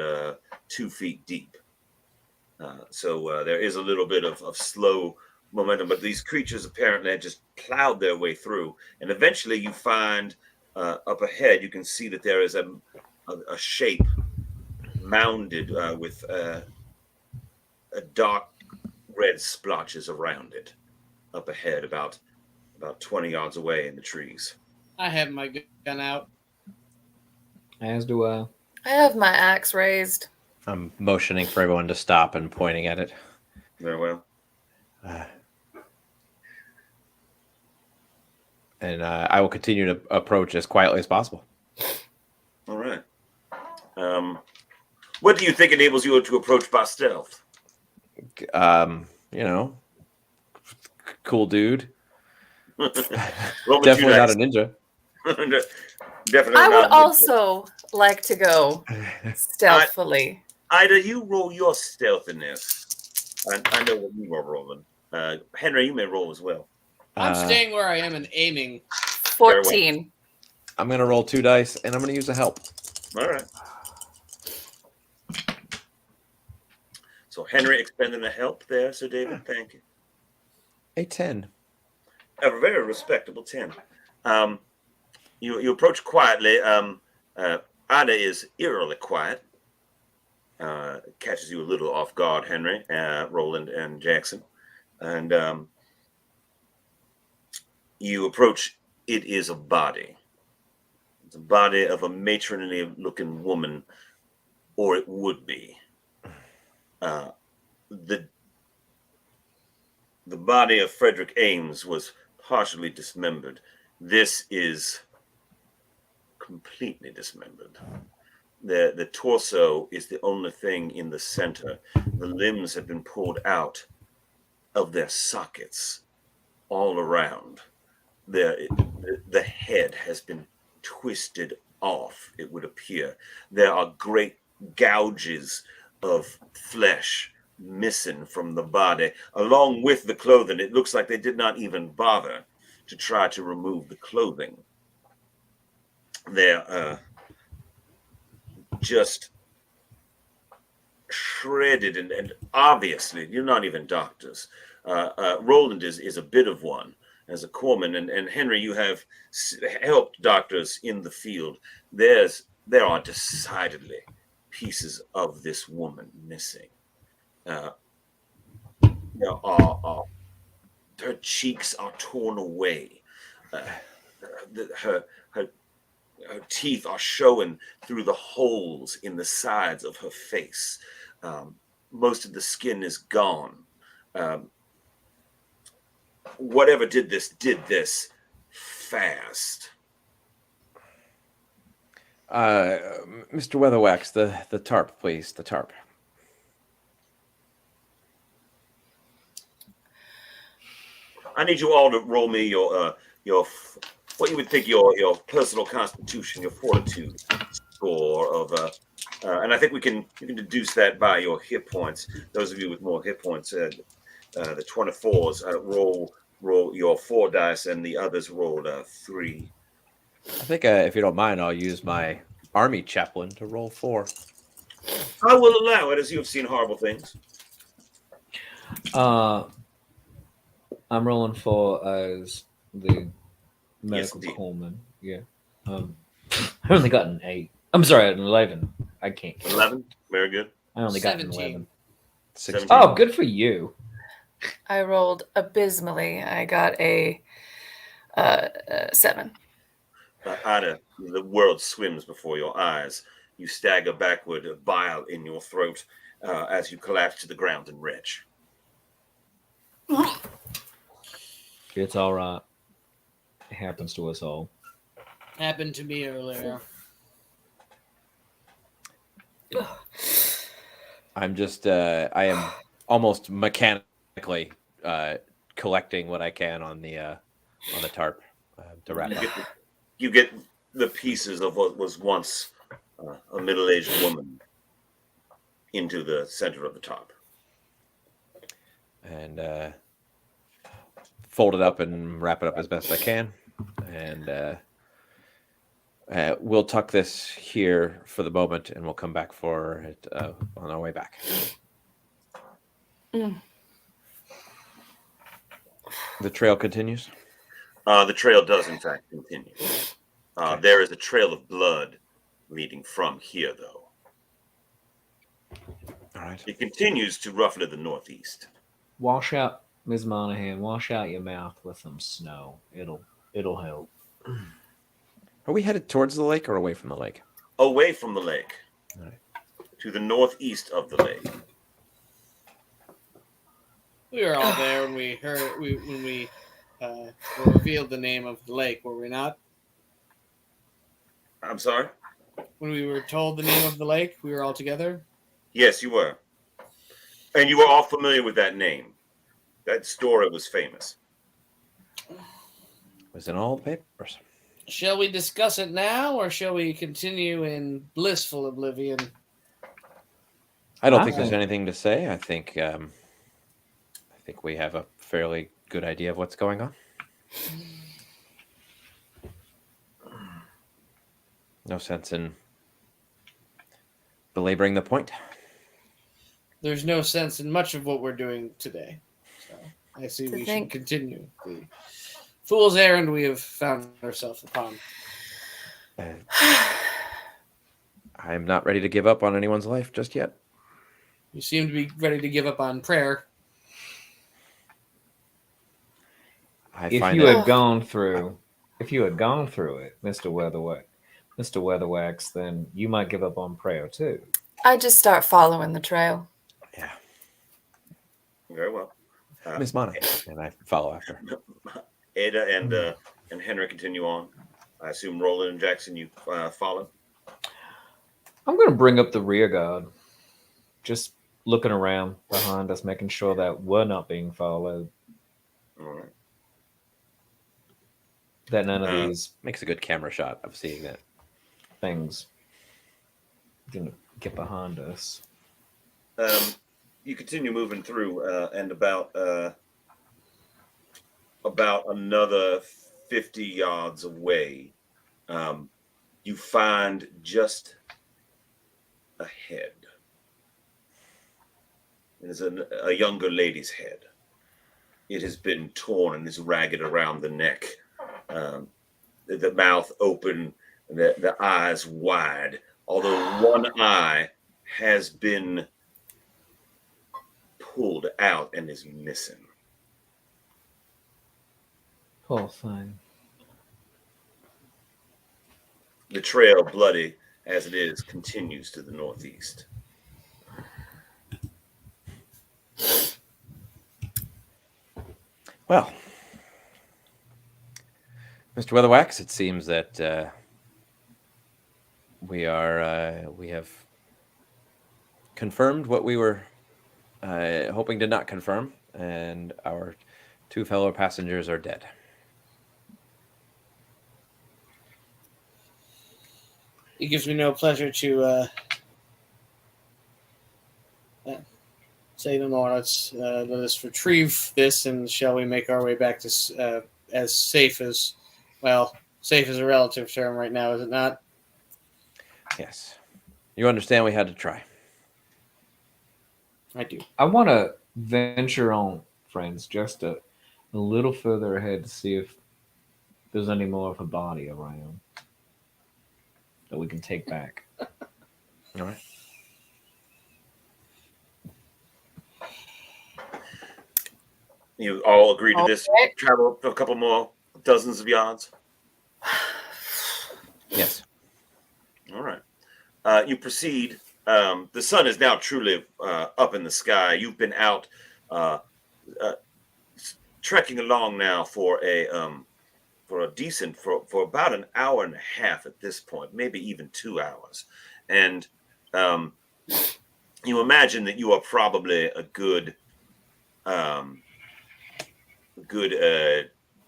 2 feet deep. So there is a little bit of slow momentum, but these creatures apparently had just plowed their way through. And eventually you find up ahead, you can see that there is a shape mounded with a dark red splotches around it up ahead, about 20 yards away in the trees. I have my gun out. As do I. I have my axe raised. I'm motioning for everyone to stop and pointing at it. Very well. And I will continue to approach as quietly as possible. All right. What do you think enables you to approach by stealth? Cool dude. Roll me Definitely 2 not dice. a ninja. Definitely I not would a ninja. also like to go stealthily. Ida, you roll your stealthiness. I know what you are rolling. Henry, you may roll as well. I'm staying where I am and aiming. 14. I'm going to roll 2 dice, and I'm going to use a help. All right. So Henry expending the help there, Sir David. Thank you. A 10. A very respectable 10. You approach quietly. Ida is eerily quiet. Catches you a little off guard, Henry, Roland, and Jackson. And you approach. It is a body. It's a body of a matronly-looking woman, or it would be. The body of Frederick Ames was partially dismembered. This is completely dismembered. The torso is the only thing in the center. The limbs have been pulled out of their sockets all around. The head has been twisted off, it would appear. There are great gouges of flesh missing from the body, along with the clothing. It looks like they did not even bother to try to remove the clothing. They're just shredded, and obviously you're not even doctors. Roland is a bit of one as a corpsman, and Henry, you have helped doctors in the field. There are decidedly pieces of this woman missing. Uh, there her cheeks are torn away. Uh, her teeth are showing through the holes in the sides of her face. Most of the skin is gone. Um, Whatever did this fast. Mr. Weatherwax, the tarp, please. The tarp. I need you all to roll me your what you would think your personal constitution, your fortitude score of and I think you can deduce that by your hit points. Those of you with more hit points, the 24s, roll your 4 dice, and the others rolled 3. I think, if you don't mind, I'll use my army chaplain to roll 4. I will allow it, as you have seen horrible things. I'm rolling 4 as the medical indeed. corpsman. Yeah. I only got an 8. I'm sorry, an 11. I can't. 11. Very good. I only got an 17. 11. 16. Oh, good for you. I rolled abysmally. I got a 7. Ada, the world swims before your eyes. You stagger backward, bile in your throat, as you collapse to the ground and retch. It's all right. It happens to us all. Happened to me earlier. I'm just, I am almost mechanically collecting what I can on the tarp to wrap up. You get the pieces of what was once a middle-aged woman into the center of the top. And fold it up and wrap it up as best I can. And we'll tuck this here for the moment, and we'll come back for it on our way back. Mm. The trail continues? The trail does, in fact, continue. Okay. There is a trail of blood leading from here, though. All right. It continues to roughly the northeast. Wash out, Ms. Monahan. Wash out your mouth with some snow. It'll help. Are we headed towards the lake or away from the lake? Away from the lake. All right. To the northeast of the lake. We were all there when we heard when we were revealed the name of the lake, were we not? I'm sorry? When we were told the name of the lake, we were all together? Yes, you were. And you were all familiar with that name. That story was famous. It was in all the papers. Shall we discuss it now, or shall we continue in blissful oblivion? I don't think there's anything to say. I think we have a fairly good idea of what's going on. No sense in belaboring the point. There's no sense in much of what we're doing today. So I see we should think. continue the fool's errand we have found ourselves upon. I'm not ready to give up on anyone's life just yet. You seem to be ready to give up on prayer. If you had gone through it, Mr. Weatherwax, then you might give up on prayer too. I just start following the trail. Yeah. Very well. Miss Monica, and I follow after. Ada and Henry continue on. I assume Roland and Jackson, you follow? I'm going to bring up the rear guard. Just looking around behind us, making sure that we're not being followed. All right. That none of these Makes a good camera shot of seeing that. things didn't get behind us. You continue moving through, and about another 50 yards away, you find just ahead There's a younger lady's head. It has been torn and is ragged around the neck. The mouth open, the eyes wide, although one eye has been pulled out and is missing. Poor thing. The trail, bloody as it is, continues to the northeast. Well, Mr. Weatherwax, it seems that we have confirmed what we were hoping to not confirm, and our 2 fellow passengers are dead. It gives me no pleasure to say no more. Let us retrieve this, and shall we make our way back to as safe as, well, safe is a relative term right now, is it not? Yes. You understand we had to try. I do. I want to venture on, friends, just a little further ahead to see if there's any more of a body around that we can take back. All right. You all agree to this Okay. travel for a couple more dozens of yards? Yes. All right. You proceed. The sun is now truly up in the sky. You've been out trekking along now for about an hour and a half at this point, maybe even 2 hours. And you imagine that you are probably a good,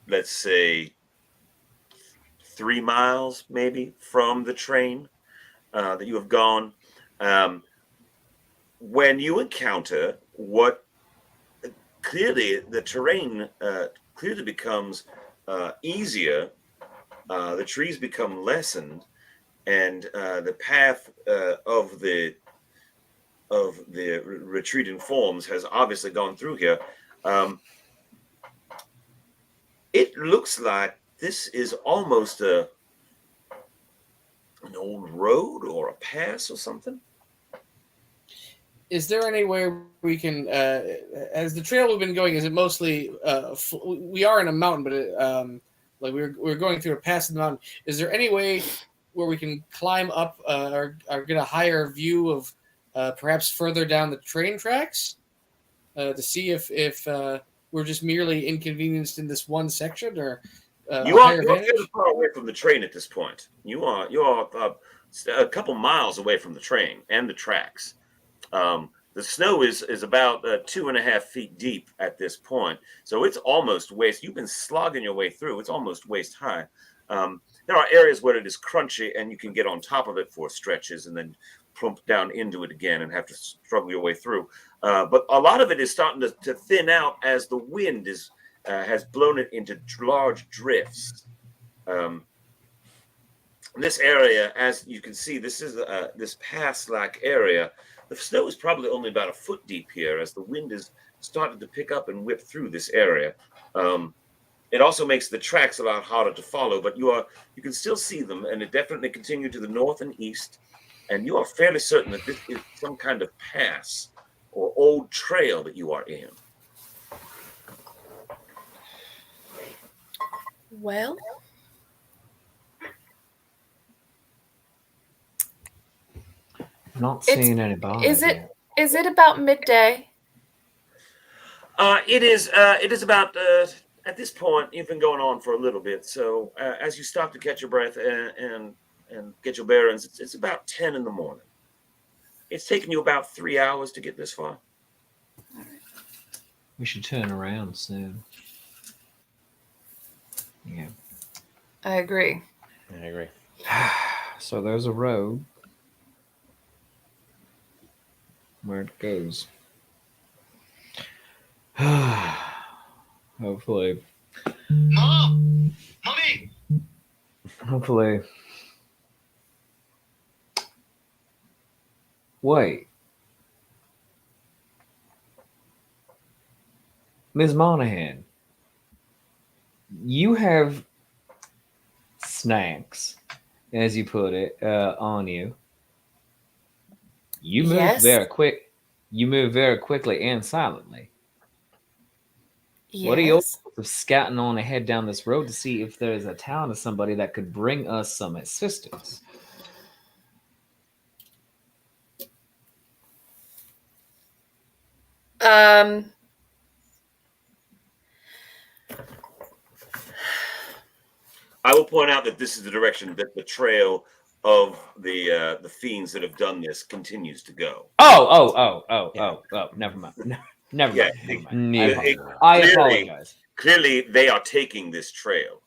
let's say 3 miles maybe from the train that you have gone. When you encounter what clearly the terrain clearly becomes easier, the trees become lessened, and the path of the retreating forms has obviously gone through here. It looks like this is almost an old road or a pass or something. Is there any way we can, as the trail we've been going, is it mostly, we are in a mountain, but like we're going through a pass in the mountain. Is there any way where we can climb up or get a higher view of perhaps further down the train tracks to see if we're just merely inconvenienced in this one section, or You're higher fairly vantage? far away from the train at this point. You are a couple miles away from the train and the tracks. The snow is about 2.5 feet deep at this point, so it's almost waist. You've been slogging your way through. It's almost waist high. There are areas where it is crunchy, and you can get on top of it for stretches, and then plump down into it again and have to struggle your way through. But a lot of it is starting to thin out as the wind has blown it into large drifts. This area, as you can see, this is this pass-like area. The snow is probably only about a foot deep here as the wind is starting to pick up and whip through this area. It also makes the tracks a lot harder to follow, but you can still see them, and it definitely continues to the north and east. And you are fairly certain that this is some kind of pass or old trail that you are in. Well, Not It's- seeing any bodies. is it about midday? It is about at this point you've been going on for a little bit. So as you stop to catch your breath and get your bearings, it's about 10 in the morning. It's taken you about 3 hours to get this far. We should turn around soon. Yeah. I agree. I agree. So there's a road where it goes. Hopefully. Mom! Mommy! Hopefully. Wait. Ms. Monahan, you have snacks, as you put it, on you. You move Yes. very quick. You move very quickly and silently. What are your Yes. of scouting on ahead down this road to see if there's a town or somebody that could bring us some assistance? I will point out that this is the direction that the trail of the fiends that have done this continues to go. Oh, never mind. Never Yeah, mind. it- I clearly- apologize. Clearly, they are taking this trail.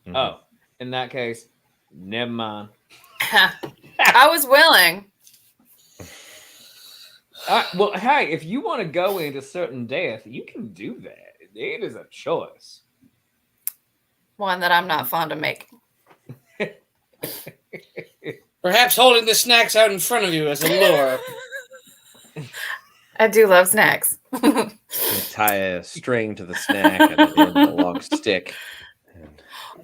Mhm. Oh, in that case, never mind. I was willing. Well, hey, if you want to go into certain death, you can do that. It is a choice. One that I'm not fond of making. Perhaps holding the snacks out in front of you as a lure. I do love snacks. You tie a string to the snack and then a long stick. And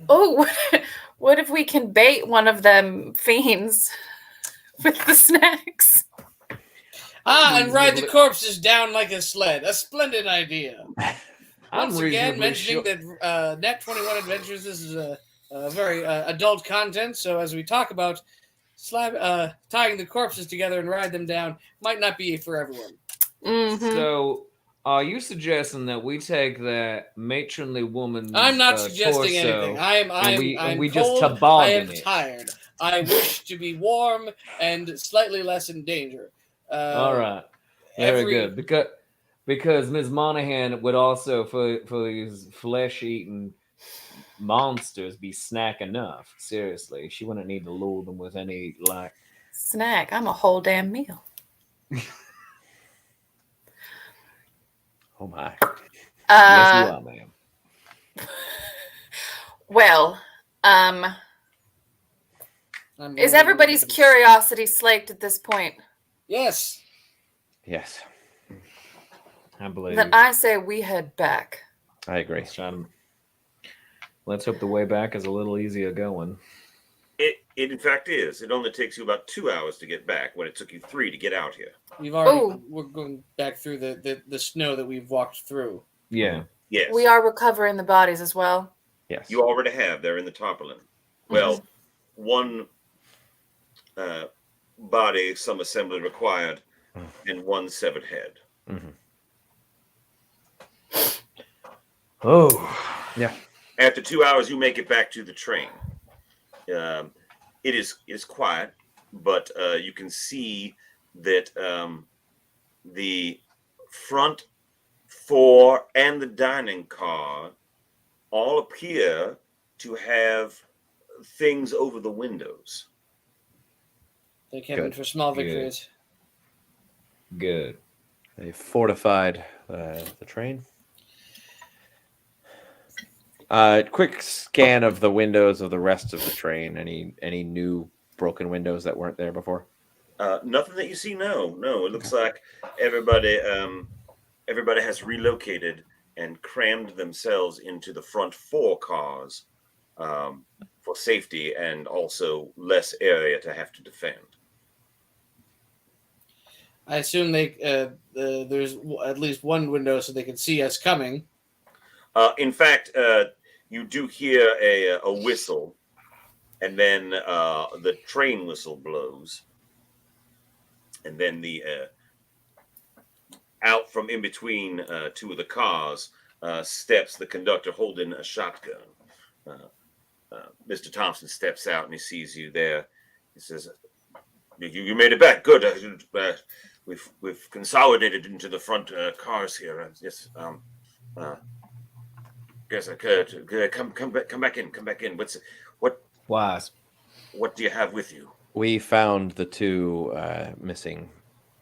Oh, what if we can bait one of them fiends with the snacks? And ride the corpses down like a sled. A splendid idea. Once again, mentioning that Net 21 Adventures, this is a very adult content, so as we talk about tying the corpses together and ride them down, might not be for everyone. Mm-hmm. So, are you suggesting that we take that matronly woman? I'm not suggesting torso, anything. I'm we cold, just toboggan I am it. tired. I wish to be warm and slightly less in danger. All right, very good. Because Ms. Monahan would also for these flesh-eating monsters be snack enough. Seriously, she wouldn't need to lure them with any like Snack. I'm a whole damn meal. oh my! yes, you are, ma'am. Well, is everybody's curiosity slaked at this point? Yes. Yes, I believe. Then I say we head back. I agree. Let's hope the way back is a little easier going. It in fact is. It only takes you about 2 hours to get back when it took you 3 to get out here. We're going back through the snow that we've walked through. Yeah. Yes. We are recovering the bodies as well. Yes, You already have. They're in the tarpaulin. Well, one body, some assembly required, and one severed head. Mhm. Oh, Yeah. After 2 hours, you make it back to the train. It is quiet, but you can see that the front four and the dining car all appear to have things over the windows. Thank heaven Good. for small Good. victories. good. They fortified the train. Quick scan of the windows of the rest of the train. Any new broken windows that weren't there before? Nothing that you see. No. It looks like everybody has relocated and crammed themselves into the front four cars for safety and also less area to have to defend. I assume there's at least one window so they can see us coming. In fact, you do hear a whistle, and then the train whistle blows, and then the out from in between two of the cars steps the conductor holding a shotgun. Mr. Thompson steps out and he sees you there. He says, "You made it back. Good. We've consolidated into the front cars here. Yes. Yes, I could. Come back in. Come back in. Wise. What do you have with you?" We found the two missing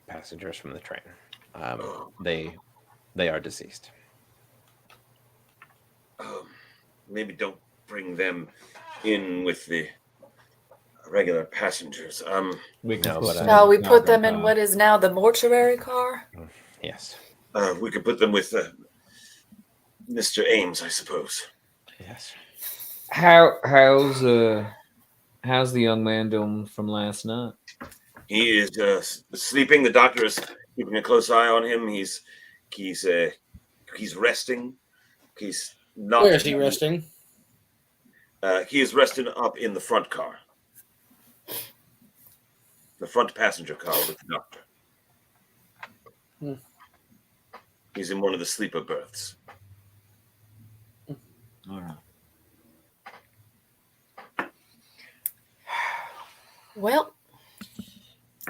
passengers from the train. They are deceased. Maybe don't bring them in with the regular passengers. We can No, put but them No, in we the put them cargo in car. what is now the mortuary car. Yes. We could put them with Mr. Ames, I suppose. Yes. How's the young man doing from last night? He is sleeping. The doctor is keeping a close eye on him. He's resting. He's not. Where is he resting? He is resting up in the front car, the front passenger car with the doctor. He's in one of the sleeper berths. All right. Well,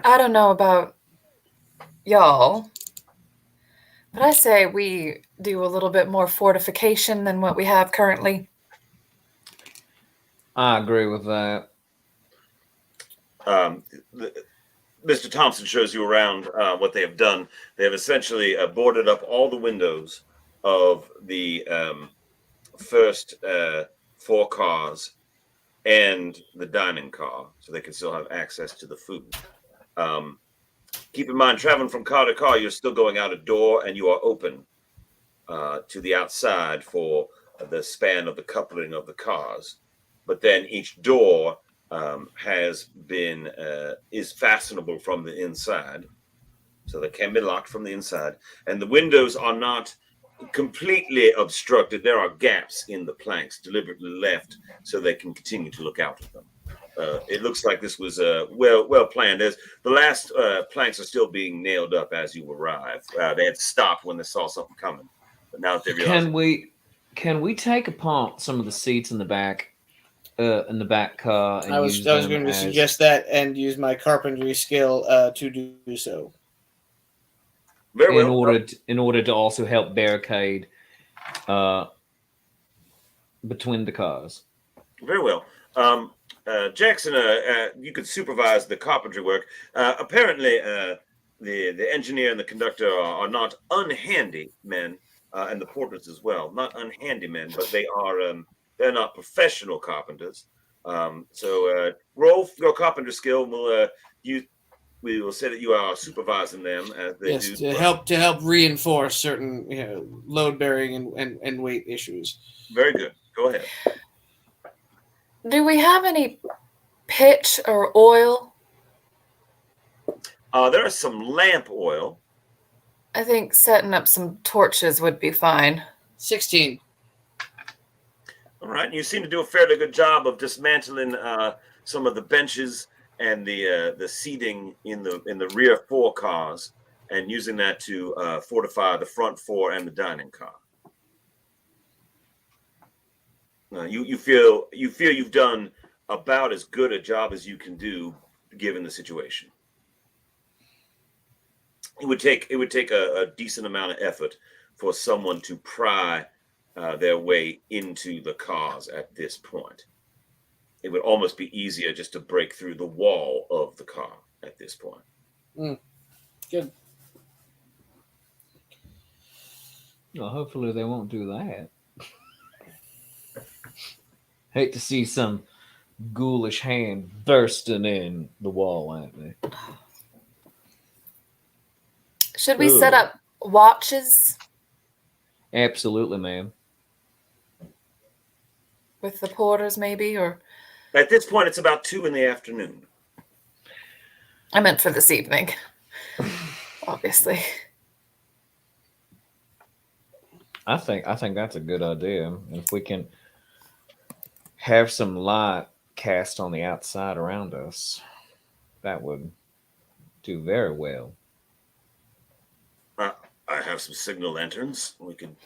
I don't know about y'all, but I say we do a little bit more fortification than what we have currently. I agree with that. Mr. Thompson shows you around what they have done. They have essentially boarded up all the windows of the first 4 cars and the dining car, so they can still have access to the food. Keep in mind, traveling from car to car, you're still going out a door, and you are open to the outside for the span of the coupling of the cars. But then each door is fastenable from the inside, so they can be locked from the inside, and the windows are not completely obstructed. There are gaps in the planks deliberately left so they can continue to look out at them. It looks like this was well planned. As the last planks are still being nailed up as you arrive. They had to stop when they saw something coming, but now that they realize, Can we take apart some of the seats in the back car? And I was going to suggest that and use my carpentry skill to do so. very well. In order to also help barricade between the cars. Very well. Jackson, you could supervise the carpentry work. Apparently, the engineer and the conductor are not unhandy men, and the porters as well. Not unhandy men, but they're not professional carpenters. So roll your carpenter skill. We will say that you are supervising them as they do to help reinforce certain load bearing and weight issues. Very good. Go ahead. Do we have any pitch or oil? There is some lamp oil. I think setting up some torches would be fine. 16. All right. You seem to do a fairly good job of dismantling some of the benches and the seating in the rear 4 cars, and using that to fortify the front 4 and the dining car. You feel you've done about as good a job as you can do given the situation. It would take a decent amount of effort for someone to pry their way into the cars at this point. It would almost be easier just to break through the wall of the car at this point. Good. Well, hopefully they won't do that. Hate to see some ghoulish hand bursting in the wall at me. Should we set up watches Absolutely, ma'am. with the porters, maybe? Or At this point, it's about 2 p.m. I meant for this evening, obviously. I think that's a good idea. If we can have some light cast on the outside around us, that would do very well. I have some signal lanterns we could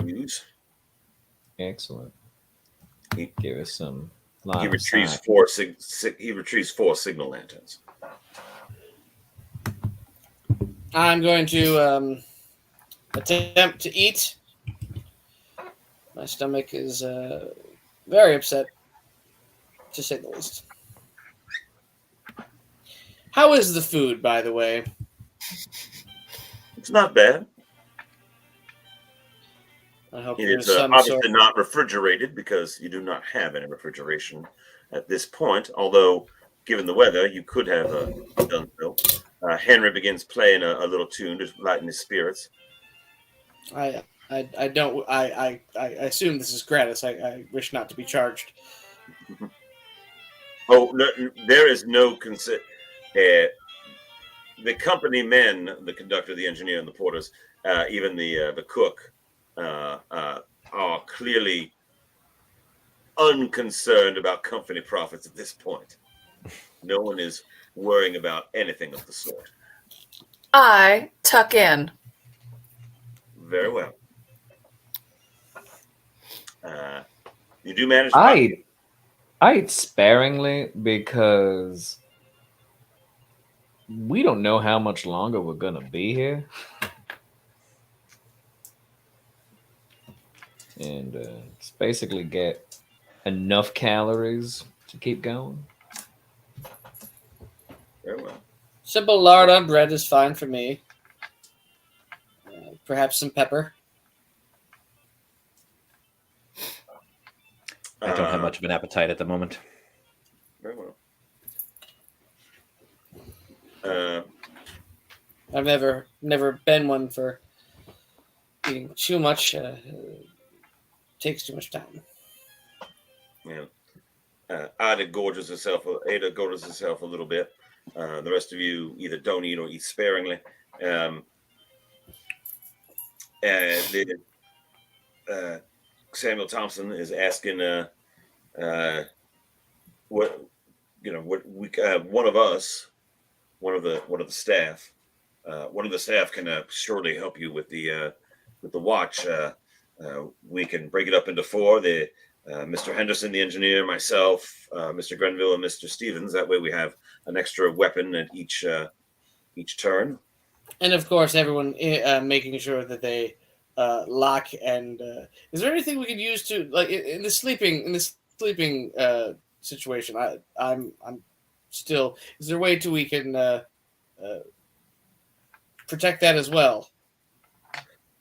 use. Excellent. He- Give us some He line of retrieves sight. he retrieves 4 signal lanterns. I'm going to attempt to eat. My stomach is very upset, to say the least. How is the food, by the way? It's not bad. I hope It there's is some obviously sort. not refrigerated because you do not have any refrigeration at this point. Although, given the weather, you could have done so. Henry begins playing a little tune to lighten his spirits. I I don't. I assume this is gratis. I wish not to be charged. Oh, no, there is no the company men, the conductor, the engineer, and the porters, even the cook, are clearly unconcerned about company profits at this point. No one is worrying about anything of the sort. I tuck in. Very well. You do manage to I eat sparingly because we don't know how much longer we're gonna be here, and it's basically get enough calories to keep going. very well. Simple lard on bread is fine for me. Perhaps some pepper. I don't have much of an appetite at the moment. Very well. I've never been one for eating too much. Takes too much time. Yeah. Ada gorges herself a little bit. The rest of you either don't eat or eat sparingly. Samuel Thompson is asking what we one of the staff can surely help you with the watch. We can break it up into four. Mr. Henderson, the engineer, myself, Mr. Grenville, and Mr. Stevens. That way, we have an extra weapon at each turn. And of course, everyone making sure that they lock. And is there anything we could use to like in the sleeping situation? I'm still. Is there a way we can protect that as well?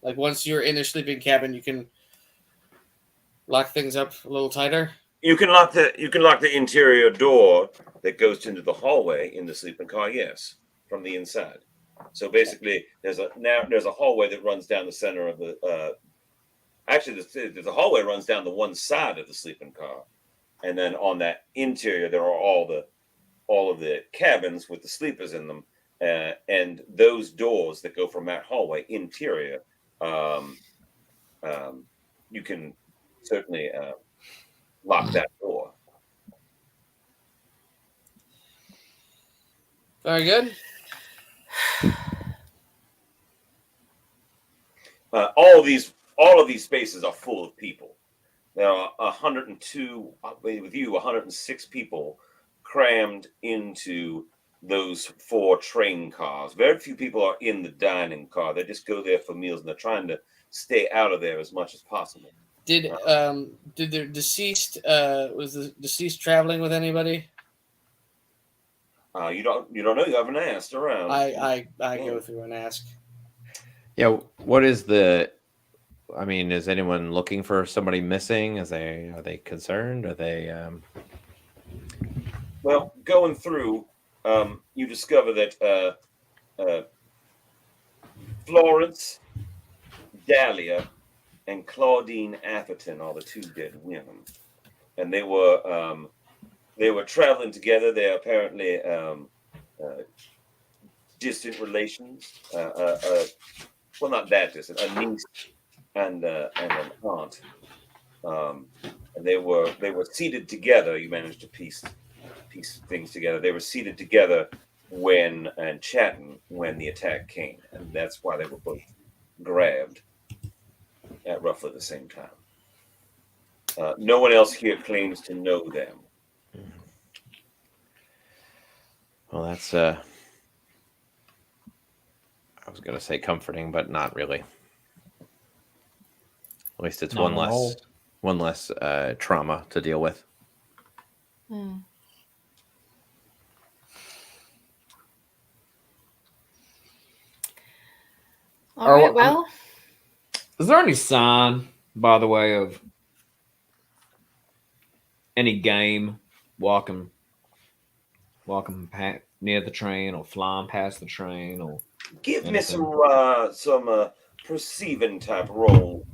Like once you're in a sleeping cabin, you can lock things up a little tighter. You can lock the interior door that goes into the hallway in the sleeping car. Yes, from the inside. So basically, there's a hallway that runs down the center of the. Actually, there's a hallway runs down the one side of the sleeping car, and then on that interior there are all of the cabins with the sleepers in them, and those doors that go from that hallway interior. You can certainly lock that door. Very good. All of these spaces are full of people. There are 102 with you, 106 people crammed into those 4 train cars. Very few people are in the dining car. They just go there for meals, and they're trying to stay out of there as much as possible. Did the deceased was the deceased traveling with anybody? You don't know. You haven't asked around. I go through and ask. Yeah, what is the? I mean, is anyone looking for somebody missing? Are they concerned? Are they? Well, going through, you discover that Florence, Dahlia, and Claudine Atherton are the 2 dead women, and they were traveling together. They're apparently distant relations. Well, not that distant. A niece and an aunt. And they were seated together. You managed to piece things together. They were seated together and chatting when the attack came, and that's why they were both grabbed at roughly the same time. No one else here claims to know them. Well, that's I was going to say comforting, but not really. At least it's one less trauma to deal with. All right, well. Is there any sign, by the way, of any game walking near the train or flying past the train? Or give anything? me some perceiving type role.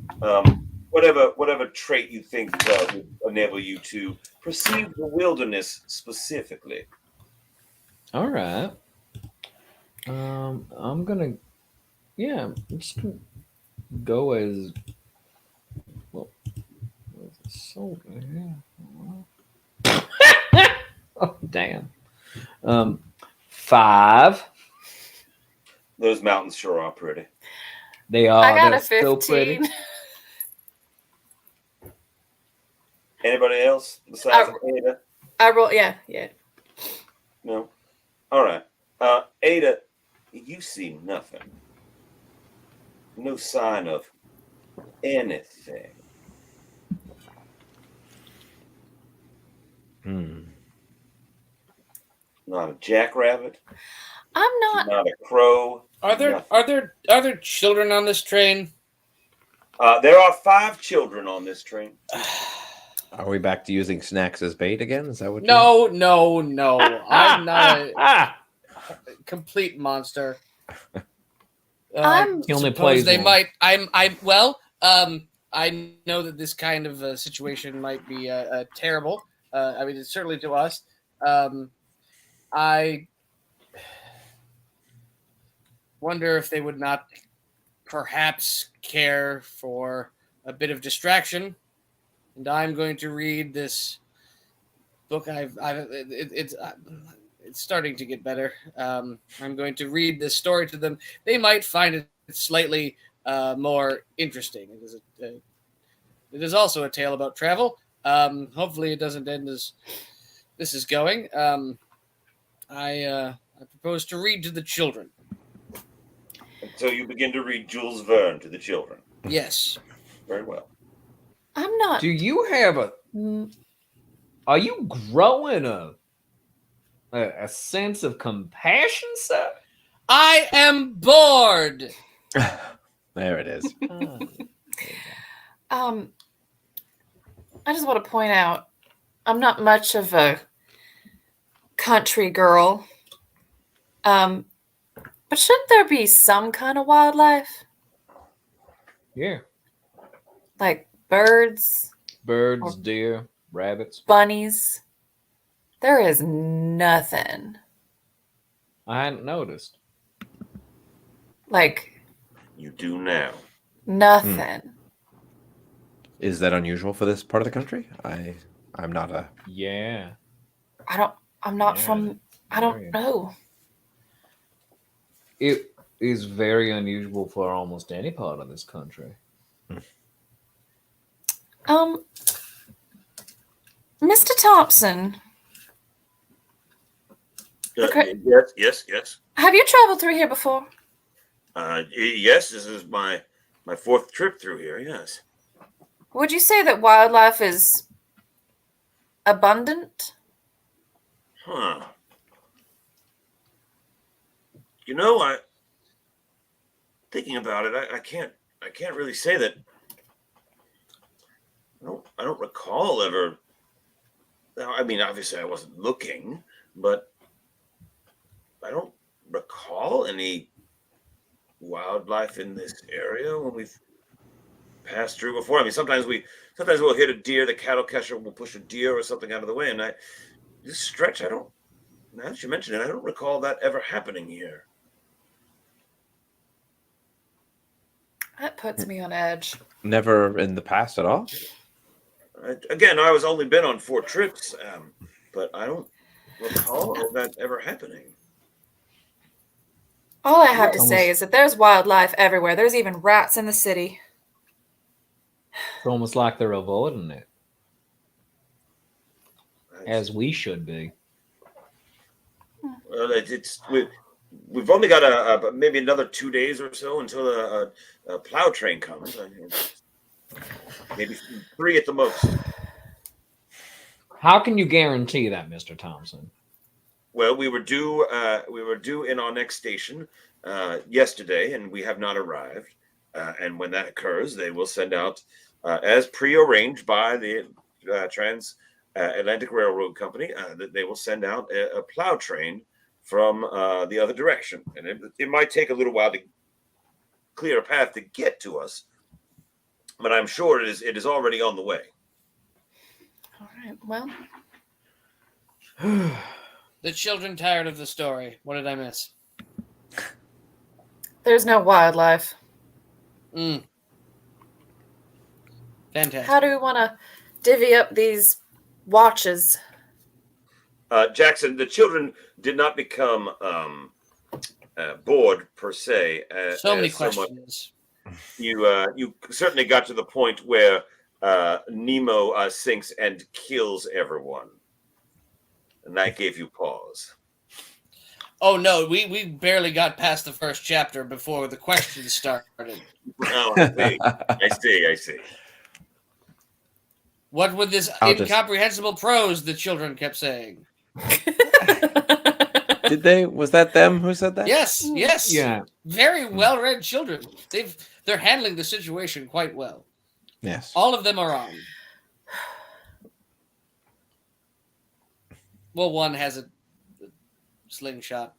Whatever trait you think would enable you to perceive the wilderness specifically. All right. I'm gonna, yeah, I'm just gonna go as well. So yeah. Oh damn. 5. Those mountains sure are pretty. They I are. got They're a so pretty. 15. Anybody else besides Ada? I roll. Yeah. No. All right. Ada, you see nothing. No sign of anything. Not a jackrabbit. I'm not. Not a crow. Are there children on this train? There are 5 children on this train. Are we back to using snacks as bait again? Is that what? No. I'm not a complete monster. I'm- He only Suppose plays they one. might. I know that this kind of situation might be terrible. I mean, it's certainly to us. I wonder if they would not perhaps care for a bit of distraction. And I'm going to read this book. It's starting to get better. I'm going to read this story to them. They might find it slightly more interesting. It is also a tale about travel. Hopefully, it doesn't end as this is going. I propose to read to the children. And so you begin to read Jules Verne to the children. Yes. Very well. I'm not. Do you have a? Are you growing a sense of compassion, sir? I am bored. There it is. I just want to point out, I'm not much of a country girl. But shouldn't there be some kind of wildlife? Yeah. Like birds, Birds, deer, rabbits. bunnies? There is nothing. I hadn't noticed. Like You do now. nothing. Is that unusual for this part of the country? I'm not a. Yeah. I'm not Yeah, from. I don't very. know. It is very unusual for almost any part of this country. Mr. Thompson, Okay. Yes. have you traveled through here before? Yes, this is my 4th trip through here, yes. Would you say that wildlife is abundant? Huh. You know, thinking about it, I can't really say that. I don't recall ever. I mean, obviously I wasn't looking, but I don't recall any wildlife in this area when we've passed through before. I mean, sometimes we'll hit a deer. The cattle catcher will push a deer or something out of the way, and this stretch, now that you mention it, I don't recall that ever happening here. That puts me on edge. Never in the past at all. Again, I was only been on 4 trips, but I don't recall that ever happening. All I have to Almost- say is that there's wildlife everywhere. There's even rats in the city. It's almost like they're avoiding it, as we should be. Well, we've only got maybe another 2 days or so until a plow train comes. Maybe 3 at the most. How can you guarantee that, Mr. Thompson? Well, we were due in our next station yesterday, and we have not arrived. And when that occurs, they will send out, as prearranged by the Trans-Atlantic Railroad Company, that they will send out a plow train from the other direction. And it might take a little while to clear a path to get to us. But I'm sure it is already on the way. All right. Well, The children tired of the story. What did I miss? there's no wildlife. Fantastic. How do we want to divvy up these watches? Jackson, the children did not become bored per se. So many as much. questions. You certainly got to the point where Nemo sinks and kills everyone, and that gave you pause. Oh no, we barely got past the first chapter before the questions started. Oh, I see. What would this incomprehensible prose the children kept saying? Did they? Was that them who said that? Yes. Yeah. Very well-read children. They're handling the situation quite well. Yes. All of them are on. Well, one has a slingshot.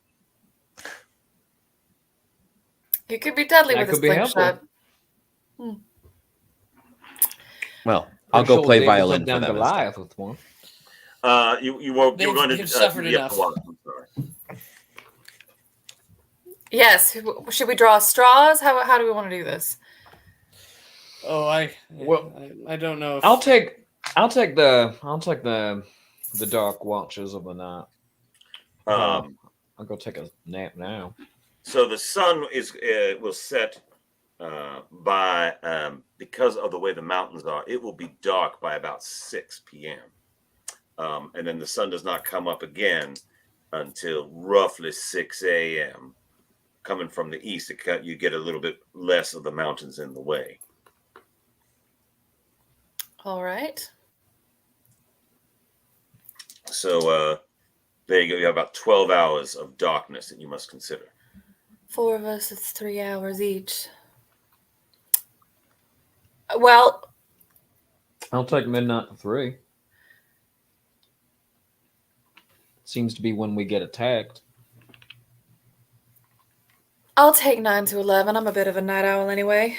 You could be deadly That with a could be helpful. slingshot. Well, I'll Pretty go sure play David put violin for down them Goliath with one. You were going to They've suffered give me enough. I'm sorry. Yes. Should we draw straws? How do we want to do this? Oh, I don't know. I'll take the dark watches of the night. I'll go take a nap now. So the sun will set by because of the way the mountains are. It will be dark by about 6 p.m. And then the sun does not come up again until roughly 6 a.m. Coming from the east, you get a little bit less of the mountains in the way. All right. So there you go. You have about 12 hours of darkness that you must consider. 4 of us, it's 3 hours each. Well, I'll take midnight to 3. Seems to be when we get attacked. I'll take 9 to 11. I'm a bit of a night owl anyway.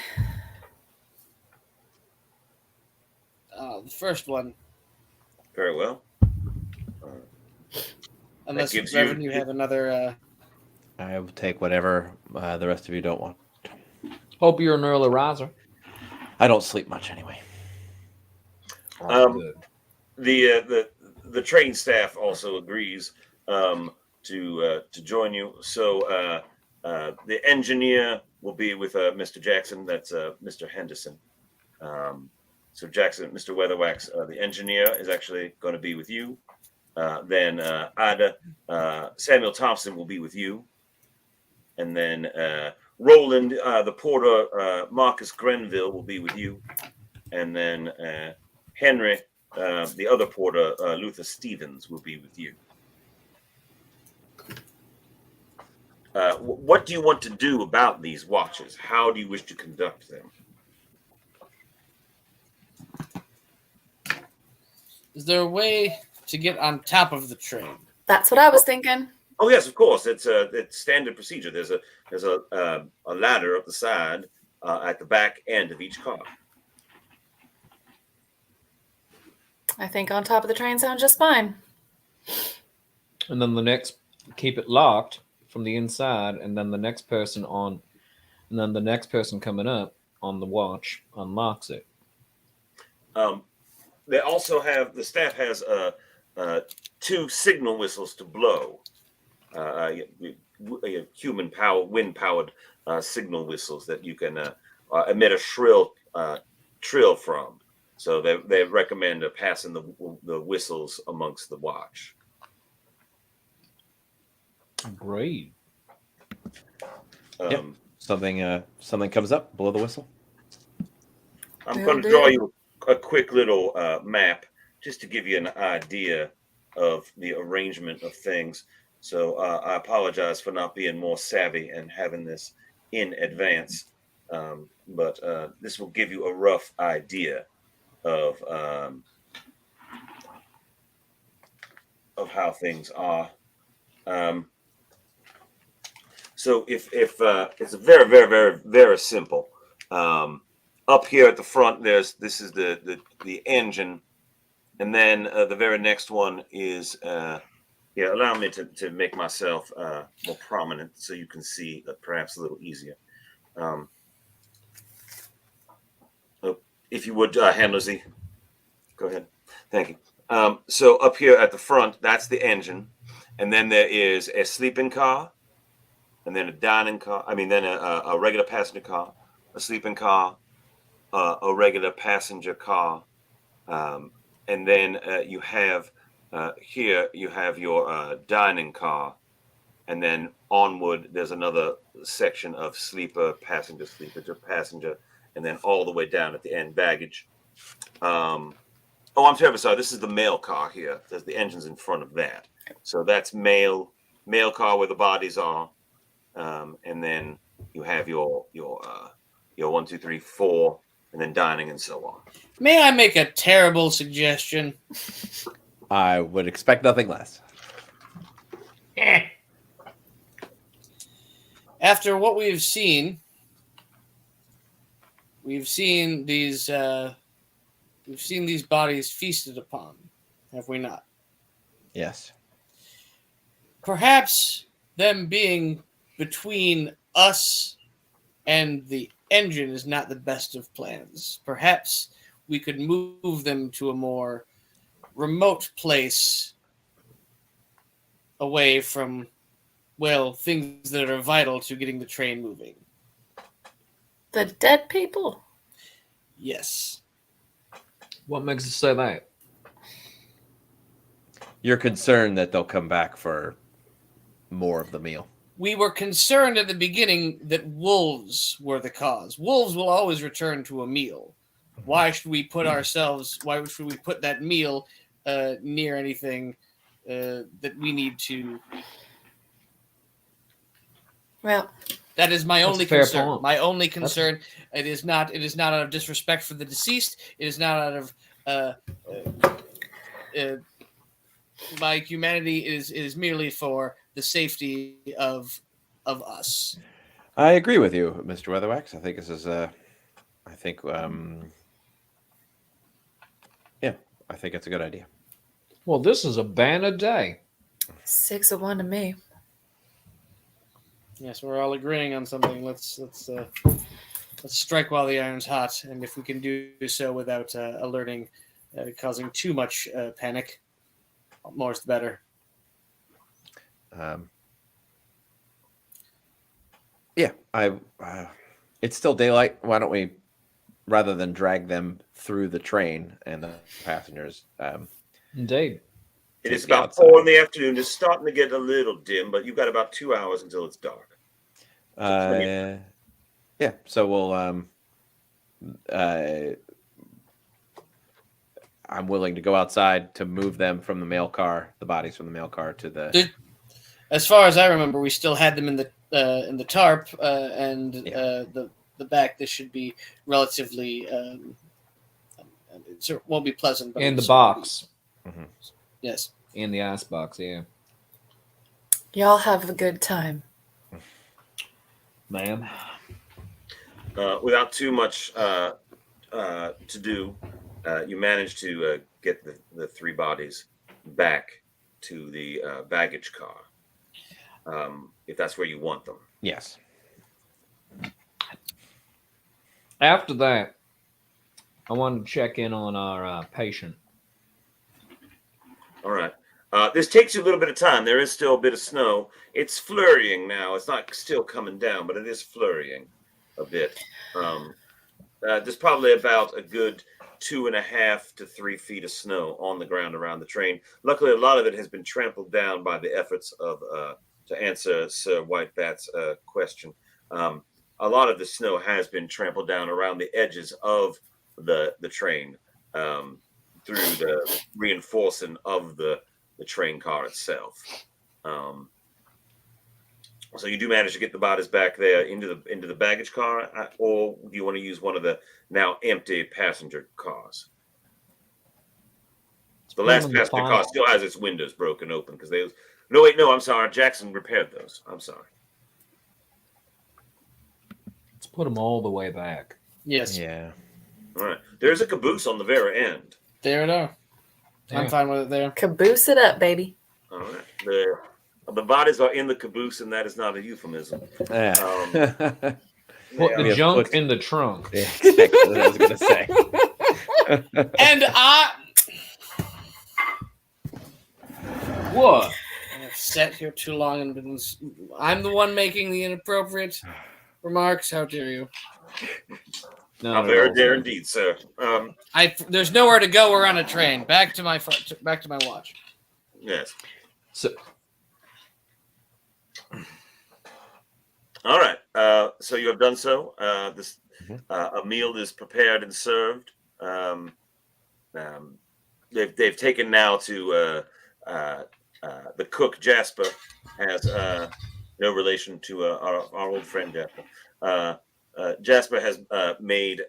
The first one. Very well. Unless gives Reverend, you- you have another. I will take whatever the rest of you don't want. Hope you're an early riser. I don't sleep much anyway. Good. The train staff also agrees to join you. So the engineer will be with Mr. Jackson. That's Mr. Henderson. So Jackson, Mr. Weatherwax, the engineer is actually going to be with you. Then Ida, Samuel Thompson will be with you. And then Roland, the porter, Marcus Grenville will be with you. And then Henry, the other porter, Luther Stevens, will be with you. What do you want to do about these watches? How do you wish to conduct them? Is there a way to get on top of the train? That's what I was thinking. Oh yes, of course. It's standard procedure. There's a ladder up the side at the back end of each car. I think on top of the train sounds just fine. And then keep it locked from the inside, and then the next person coming up on the watch unlocks it. They also have, the staff has 2 signal whistles to blow. Wind powered signal whistles that you can emit a shrill trill from. So they recommend passing the whistles amongst the watch. Great. Yep. Something comes up, blow the whistle. I'm going to draw you a quick little map just to give you an idea of the arrangement of things. So I apologize for not being more savvy and having this in advance, but this will give you a rough idea of how things are. So if it's very, very, very, very simple. Up here at the front, this is the engine, and then the very next one is allow me to make myself more prominent so you can see perhaps a little easier. If you would, Handler Z, go ahead. Thank you. So up here at the front, that's the engine, and then there is a sleeping car, and then a dining car. I mean, then a regular passenger car, a sleeping car, a regular passenger car, and then you have here you have your dining car, and then onward there's another section of sleeper, passenger, and then all the way down at the end baggage. Oh, I'm terribly sorry. This is the mail car here. There's the engines in front of that. So that's mail car where the bodies are, and then you have your 1, 2, 3, 4, and then dining and so on. May I make a terrible suggestion? I would expect nothing less. After what we've seen these bodies feasted upon, have we not? Yes. Perhaps them being between us and the engine is not the best of plans. Perhaps we could move them to a more remote place away from, well, things that are vital to getting the train moving. The dead people? Yes. What makes us say that? You're concerned that they'll come back for more of the meal. We were concerned at the beginning that wolves were the cause. Wolves will always return to a meal. Why should we put that meal near anything that we need to? Well, that is my only fair concern. point. My only concern. It is not out of disrespect for the deceased. It is not out of my humanity. It is merely for the safety of us. I agree with you, Mr. Weatherwax. I think this is I think it's a good idea. Well, this is a banner day. 6-1 to me. Yes, we're all agreeing on something. Let's strike while the iron's hot, and if we can do so without alerting, causing too much panic, more is the better. It's still daylight. Why don't we, rather than drag them through the train and the passengers? Indeed. It is about 4 in the afternoon. It's starting to get a little dim, but you've got about 2 hours until it's dark. So we'll. I'm willing to go outside to move them from the mail car, the bodies from the mail car to the. As far as I remember, we still had them in the tarp and the back. This should be relatively. It won't be pleasant, but in the box. Mm-hmm. Yes. In the ice box, yeah. Y'all have a good time. Ma'am. Without too much to do, you manage to get the 3 bodies back to the baggage car, if that's where you want them. Yes. After that, I wanted to check in on our patient. All right. This takes you a little bit of time. There is still a bit of snow. It's flurrying now. It's not still coming down, but it is flurrying a bit. There's probably about a good 2.5 to 3 feet of snow on the ground around the train. Luckily, a lot of it has been trampled down by the efforts of, to answer Sir Whitebat's question. A lot of the snow has been trampled down around the edges of the train through the reinforcing of the train car itself. So you do manage to get the bodies back there into the baggage car, or do you want to use one of the now empty passenger cars? The last passenger car still has its windows broken open because I'm sorry, Jackson repaired those. I'm sorry. Let's put them all the way back. Yes. Yeah. All right. There's a caboose on the very end. There it are. I'm Yeah. fine with it there. Caboose it up, baby. All right. The bodies are in the caboose, and that is not a euphemism. Yeah. Put Yeah. the junk in the trunk. Yeah, exactly what I was gonna say. And What? I've sat here too long and been. I'm the one making the inappropriate remarks. How dare you? No, Very dare indeed, sir. There's nowhere to go. We're on a train. Back to my watch. Yes. So, All right. So you have done so. A meal is prepared and served. They've taken now to the cook Jasper has no relation to our old friend Jasper. Jasper has made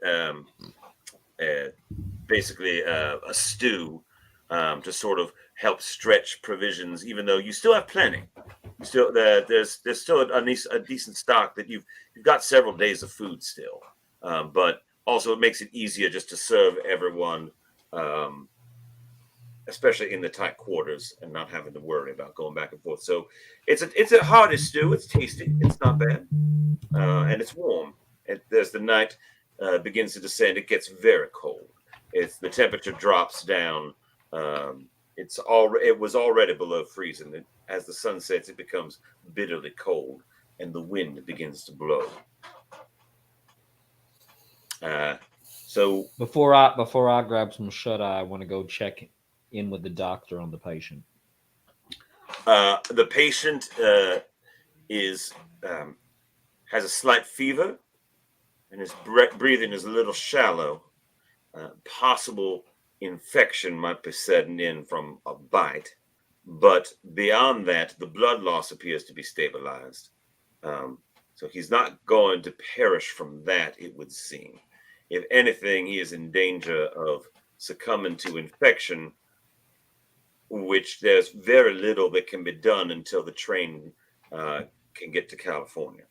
basically a stew to sort of help stretch provisions, even though you still have plenty. Still, there's still a decent stock that you've got several days of food still, but also it makes it easier just to serve everyone, especially in the tight quarters, and not having to worry about going back and forth. So it's a hearty stew. It's tasty. It's not bad, and it's warm. As the night begins to descend, it gets very cold. The temperature drops down. It was already below freezing. As the sun sets, it becomes bitterly cold, and the wind begins to blow. So before I grab some shut eye, I want to go check in with the doctor on the patient. the patient has a slight fever, and his breathing is a little shallow. Possible infection might be setting in from a bite, but beyond that, the blood loss appears to be stabilized. So he's not going to perish from that, it would seem. If anything, he is in danger of succumbing to infection, which there's very little that can be done until the train can get to California.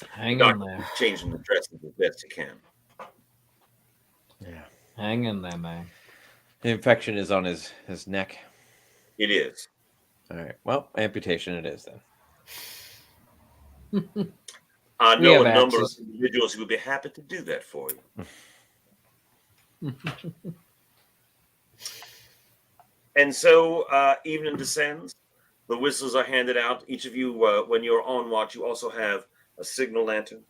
Hang in there. Changing the dressing as best he can. Yeah. Hang in there, man. The infection is on his neck. It is. All right. Well, amputation it is then. I know have a number axes. of individuals who would be happy to do that for you. And so evening descends. The whistles are handed out. Each of you, when you're on watch, you also have a signal lantern.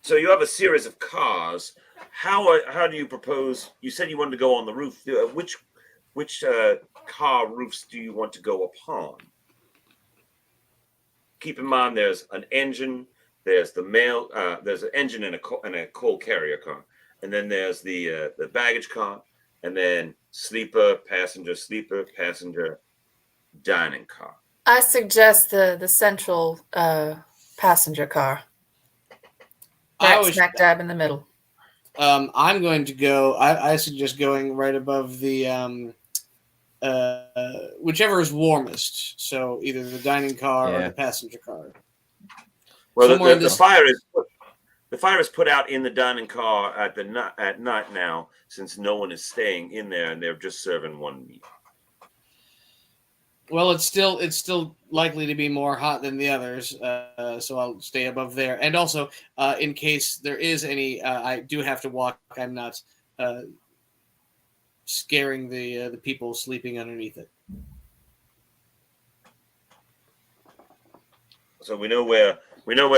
So you have a series of cars. How do you propose? You said you wanted to go on the roof. Which car roofs do you want to go upon? Keep in mind, there's an engine. There's there's an engine and a coal carrier car, and then there's the baggage car, and then sleeper, passenger, dining car. I suggest the central passenger car. That's smack dab in the middle. I'm going to go. I suggest going right above the whichever is warmest. So either the dining car or the passenger car. Well, the fire is put out in the dining car at night now, since no one is staying in there and they're just serving one meal. Well, it's still likely to be more hot than the others, so I'll stay above there. And also, in case there is any, I do have to walk. I'm not scaring the people sleeping underneath it. So we know where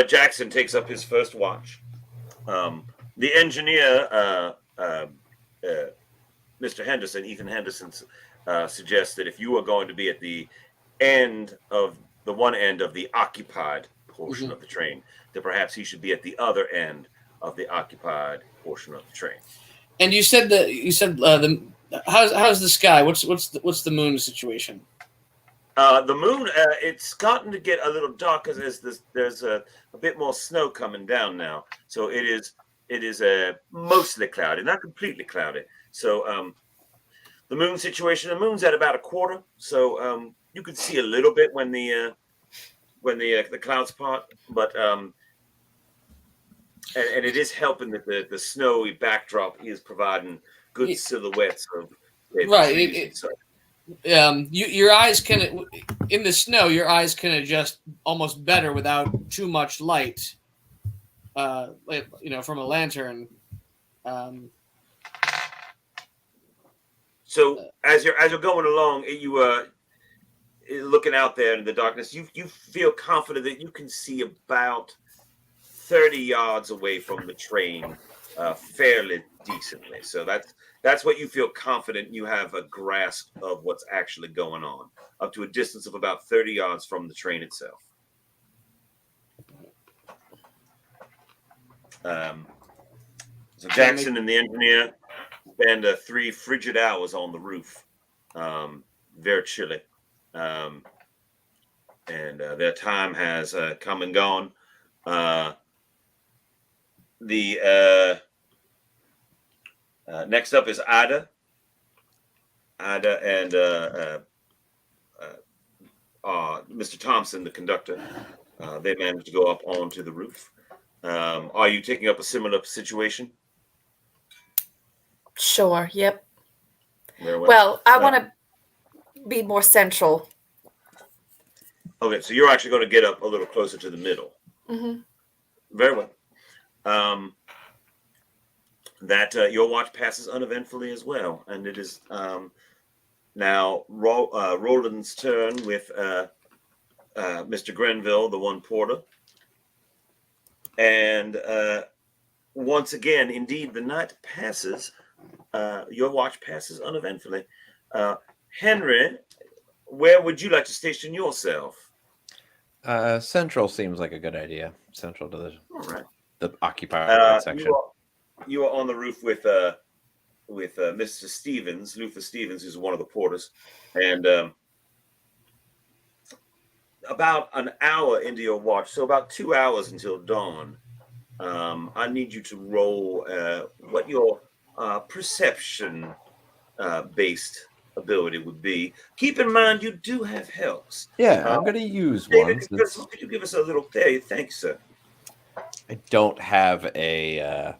Jackson takes up his first watch. The engineer, Mr. Henderson, Ethan Henderson, suggests that if you are going to be at the one end of the occupied portion of the train, that perhaps he should be at the other end of the occupied portion of the train. And you said how's the sky? What's the moon situation? The moon, it's starting to get a little darker as there's a bit more snow coming down now. So it is mostly cloudy, not completely cloudy. So the moon situation. The moon's at about a quarter, so you can see a little bit when the clouds part, but and it is helping that the snowy backdrop is providing good silhouettes of Right. trees and such. Your eyes can, in the snow, your eyes can adjust almost better without too much light. From a lantern. So as you're going along, you looking out there in the darkness, you feel confident that you can see about 30 yards away from the train, fairly decently. So that's what you feel confident. You have a grasp of what's actually going on, up to a distance of about 30 yards from the train itself. So Jackson and the engineer spend 3 frigid hours on the roof, very chilly, and their time has come and gone. Next up is Ada. Ada and Mr. Thompson, the conductor, they managed to go up onto the roof. Are you taking up a similar situation? Sure. Yep. Very well. Well, I want to be more central. Okay, so you're actually going to get up a little closer to the middle. Mm-hmm. Very well. Your watch passes uneventfully as well, and it is now Roland's turn with Mr. Grenville, the one porter, and once again, indeed, the night passes. Your watch passes uneventfully. Henry, where would you like to station yourself? Central seems like a good idea. Central to the occupied section. You are on the roof with Mr. Stevens, Luther Stevens, who's one of the porters, and about an hour into your watch, so about 2 hours until dawn. I need you to roll what your perception based ability would be. Keep in mind you do have helps. Yeah, I'm going to use David, one. could you give us a little? Thanks, sir. I don't have a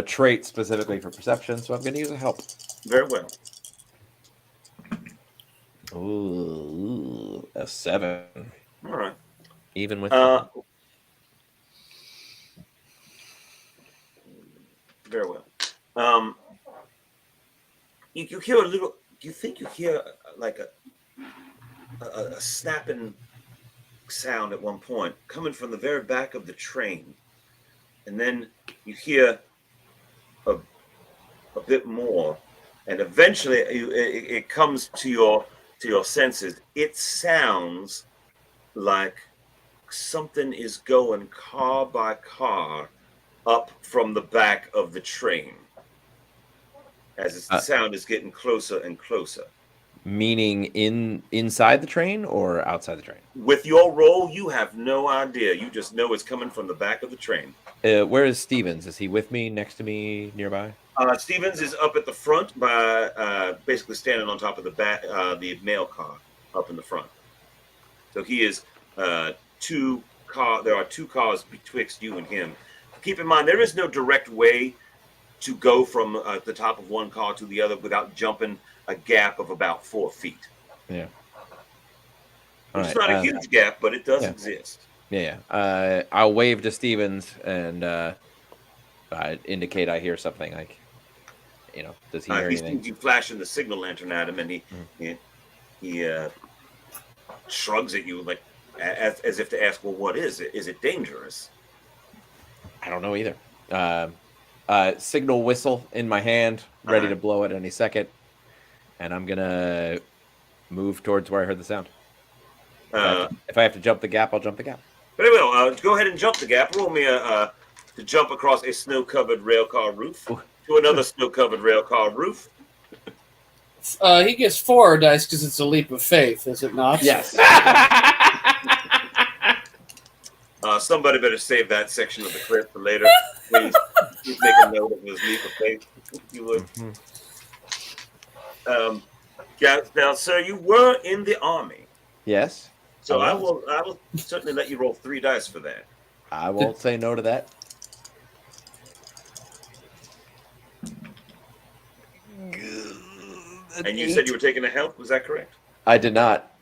trait specifically for perception, so I'm going to use a help. Very well. Ooh, a 7. All right. Even with very well. You hear a little. You think you hear like a snapping sound at one point coming from the very back of the train, and then you hear a bit more, and eventually it comes to your senses. It sounds like something is going car by car up from the back of the train as the sound is getting closer and closer. Meaning inside the train or outside the train? With your roll, you have no idea. You just know it's coming from the back of the train. Where is Stevens? Is he with me, next to me, nearby? Stevens is up at the front by basically standing on top of the mail car up in the front. So he is there are 2 cars betwixt you and him. Keep in mind, there is no direct way to go from the top of one car to the other without jumping a gap of about 4 feet. Yeah. It's not a huge gap, but it does exist. Yeah. I'll wave to Stevens and indicate I hear something. Like, does he hear anything? You flashing the signal lantern at him, and he shrugs at you like as if to ask, "Well, what is it? Is it dangerous?" I don't know either. Signal whistle in my hand, ready to blow it any second. And I'm going to move towards where I heard the sound. If I have to jump the gap, I'll jump the gap. Very well. Go ahead and jump the gap. Roll me to jump across a snow-covered railcar roof to another snow-covered railcar roof. He gets 4 dice because it's a leap of faith, is it not? Yes. Somebody better save that section of the clip for later. Please make a note of his leap of faith, if you would. Now, sir, you were in the army, Yes. so I was. will certainly let you roll 3 dice for that. I won't say no to that. And you said you were taking a help. Was that correct? I did not.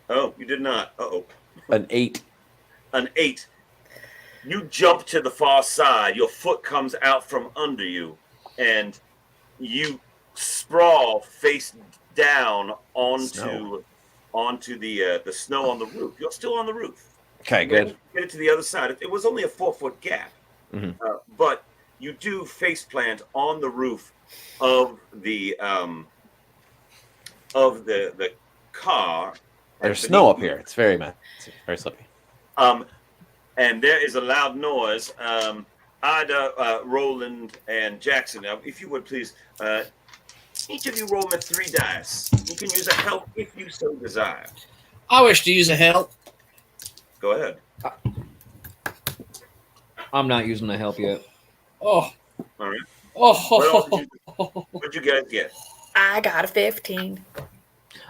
Oh, you did not. Uh-oh. An 8. An 8. You jump to the far side. Your foot comes out from under you, and you sprawl face down Snow. onto the snow on the roof. You're still on the roof. Okay, You managed good. to get it to the other side. It was only a 4-foot gap, Mhm. but you do face plant on the roof of the car. There's snow up here. It's very slippy. And there is a loud noise. Ida, Roland, and Jackson. Now, if you would please, each of you roll me 3 dice. You can use a help if you so desire. I wish to use a help. Go ahead. I'm not using the help yet. Oh. All right. Oh. What'd you guys get? I got a 15.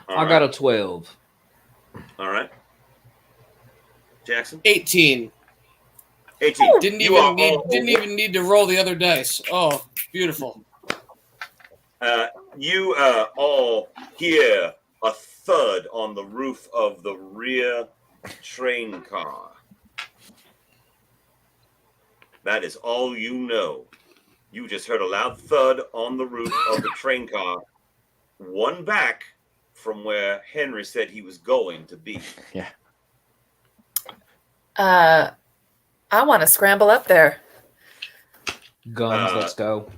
I got a 12. All right. Jackson? 18. 18. Didn't even need to roll the other dice. Oh, beautiful. You all hear a thud on the roof of the rear train car. That is all you know. You just heard a loud thud on the roof of the train car, one back from where Henry said he was going to be. Yeah. I want to scramble up there. Guns, let's go.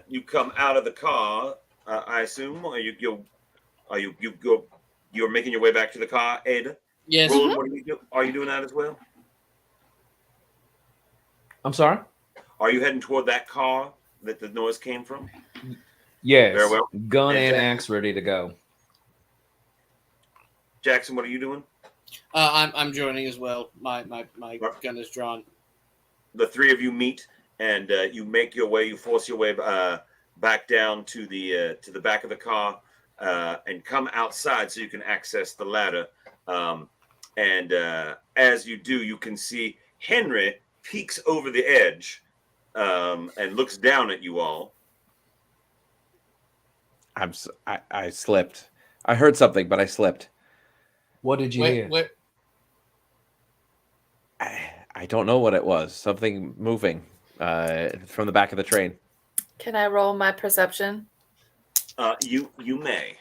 You come out of the car, I assume. You're making your way back to the car, Ada? Yes. Roland, what are you doing? Are you doing that as well? I'm sorry? Are you heading toward that car that the noise came from? Yes. Very well. Gun and Jackson? axe ready to go. Jackson, what are you doing? I'm joining as well. My gun is drawn. The 3 of you meet, and you make your way. You force your way back down to the back of the car, and come outside so you can access the ladder. And as you do, you can see Henry peeks over the edge and looks down at you all. I slipped. I heard something, but I slipped. What did you hear? Wait. I don't know what it was. Something moving from the back of the train. Can I roll my perception? You may.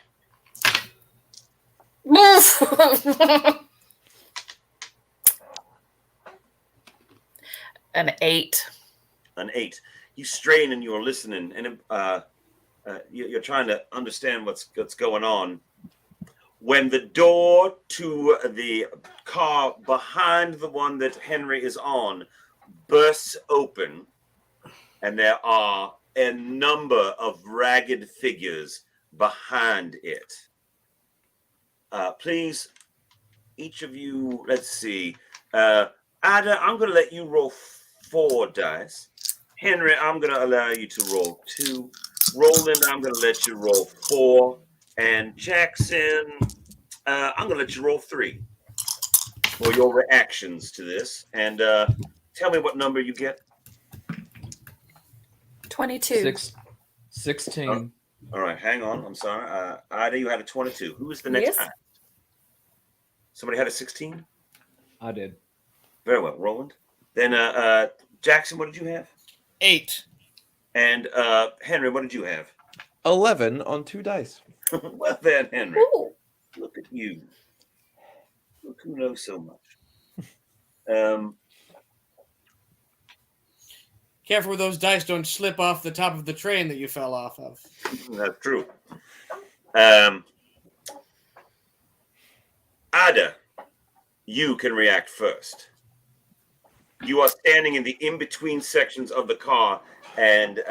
An 8. An 8. You strain and you're listening, and you're trying to understand what's going on. When the door to the car behind the one that Henry is on bursts open, and there are a number of ragged figures behind it. Please, each of you, let's see. Ada, I'm going to let you roll 4 dice. Henry, I'm going to allow you to roll 2. Roland, I'm going to let you roll 4. And Jackson, I'm going to let you roll 3 for your reactions to this. And tell me what number you get. 22. 16. All right, hang on. I'm sorry. Ida, you had a 22. Who is the next Yes. guy? Somebody had a 16? I did. Very well. Roland. Then Jackson, what did you have? 8. And Henry, what did you have? 11 on 2 dice. Well then, Henry. Ooh. Look at you. Look who knows so much. Careful with those dice don't slip off the top of the train that you fell off of. That's true. Ada, you can react first. You are standing in the in-between sections of the car, and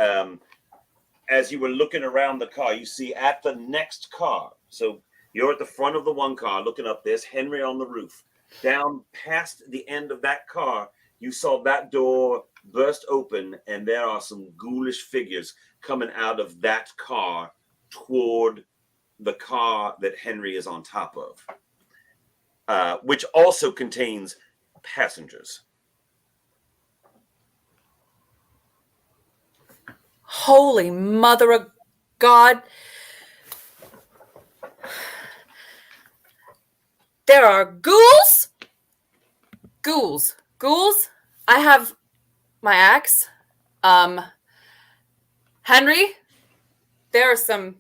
as you were looking around the car, you see at the next car. So you're at the front of the one car looking up. There's Henry on the roof. Down past the end of that car, you saw that door burst open, and there are some ghoulish figures coming out of that car toward the car that Henry is on top of, which also contains passengers. Holy mother of God. There are ghouls. Ghouls. I have my axe. Henry, there are some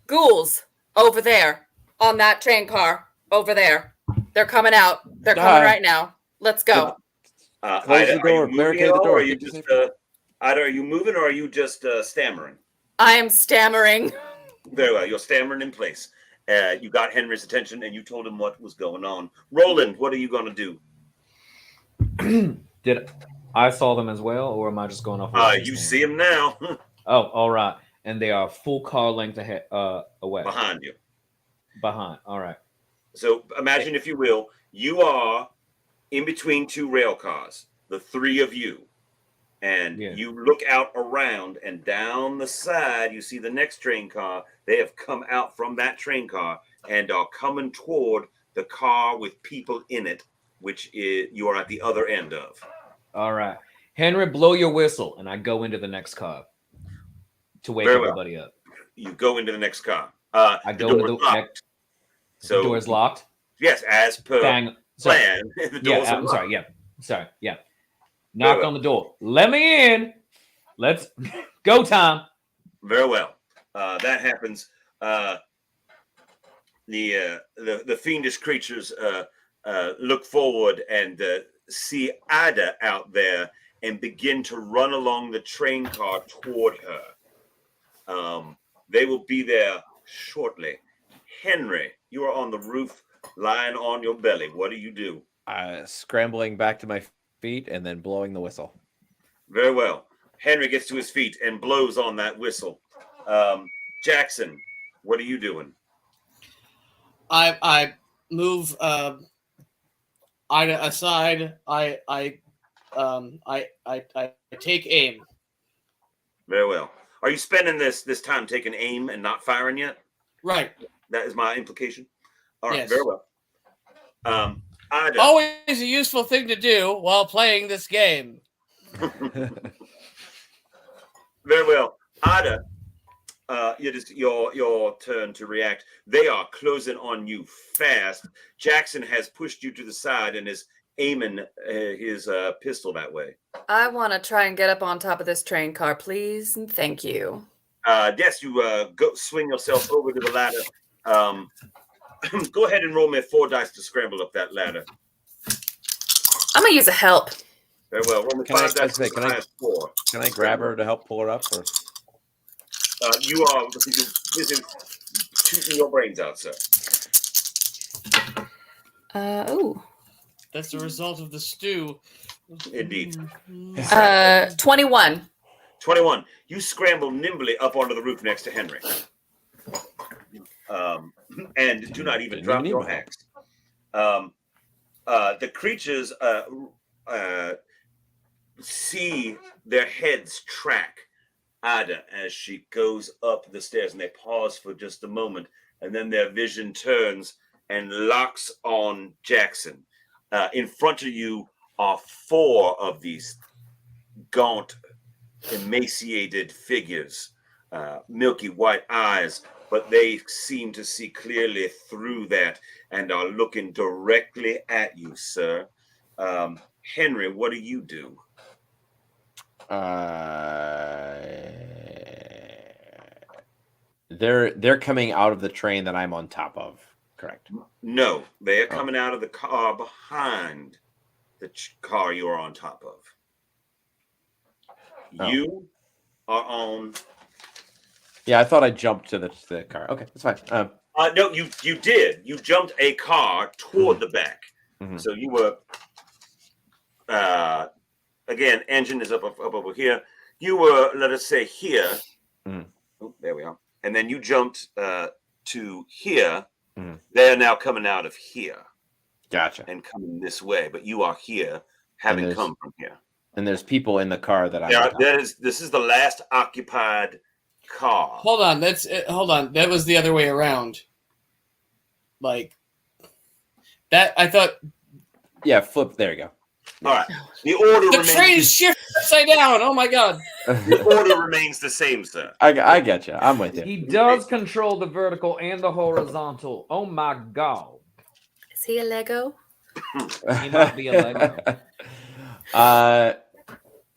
ghouls over there on that train car over there. They're coming out. They're coming right now. Let's go. Close the door. Are you moving Barricade at the all, door. or are you just Ida, are you moving, or are you just stammering? I am stammering. Very well. You're stammering in place. You got Henry's attention, and you told him what was going on. Roland, what are you going to do? Did I saw them as well, or am I just going off? You see them now. Oh, all right. And they are full car length ahead, away. Behind you. Behind. All right. So imagine, if you will, you are in between two rail cars, the three of you. And you look out around, and down the side, you see the next train car. They have come out from that train car and are coming toward the car with people in it, which is you are at the other end of. All right. Henry, blow your whistle, and I go into the next car to wake everybody up. You go into the next car. I go into the next. So the door is locked? Yes, as per plan. The doors are locked. Sorry. Knock on the door. Let me in. Let's go time. Very well. That happens. The fiendish creatures look forward and see Ada out there and begin to run along the train car toward her. They will be there shortly. Henry, you are on the roof, lying on your belly. What do you do? Scrambling back to my feet and then blowing the whistle. Very well. Henry gets to his feet and blows on that whistle. Jackson, what are you doing? I move Ida aside. I take aim. Very well. Are you spending this time taking aim and not firing yet? Right. That is my implication. All right. Yes. Very well. Ida. Always a useful thing to do while playing this game. Very well. Ada, your turn to react. They are closing on you fast. Jackson has pushed you to the side and is aiming his pistol that way. I want to try and get up on top of this train car, please, and thank you. Yes, you go swing yourself over to the ladder. Go ahead and roll me 4 dice to scramble up that ladder. I'm gonna use a help. Very well. Roll me 5 dice. Can I grab her to help pull her up? Or? You are busy shooting your brains out, sir. That's the result of the stew. Indeed. 21. 21. You scramble nimbly up onto the roof next to Henry. And do not even drop your axe. The creatures see their heads track Ada as she goes up the stairs, and they pause for just a moment, and then their vision turns and locks on Jackson. In front of you are 4 of these gaunt, emaciated figures, milky white eyes, but they seem to see clearly through that and are looking directly at you, sir. Henry, what do you do? They're coming out of the train that I'm on top of, correct? No, they are coming out of the car behind the car you are on top of. You are on. Yeah, I thought I jumped to the car. Okay, that's fine. No, you did. You jumped a car toward the back. Mm-hmm. So you were. Again, engine is up over here. You were, let us say, here. Mm-hmm. Oh, there we are. And then you jumped to here. Mm-hmm. They're now coming out of here. Gotcha. And coming this way, but you are here, having come from here. And there's people in the car that I'm Yeah, on top of. this is the last occupied car. Hold on. Hold on. That was the other way around. Like that. I thought Yeah, flip. There you go. All right. The order the train remains is shifted upside down. Oh my god. the order remains the same, sir. I get you. I'm with you. He does control the vertical and the horizontal. Oh my god. Is he a Lego? He might be a Lego.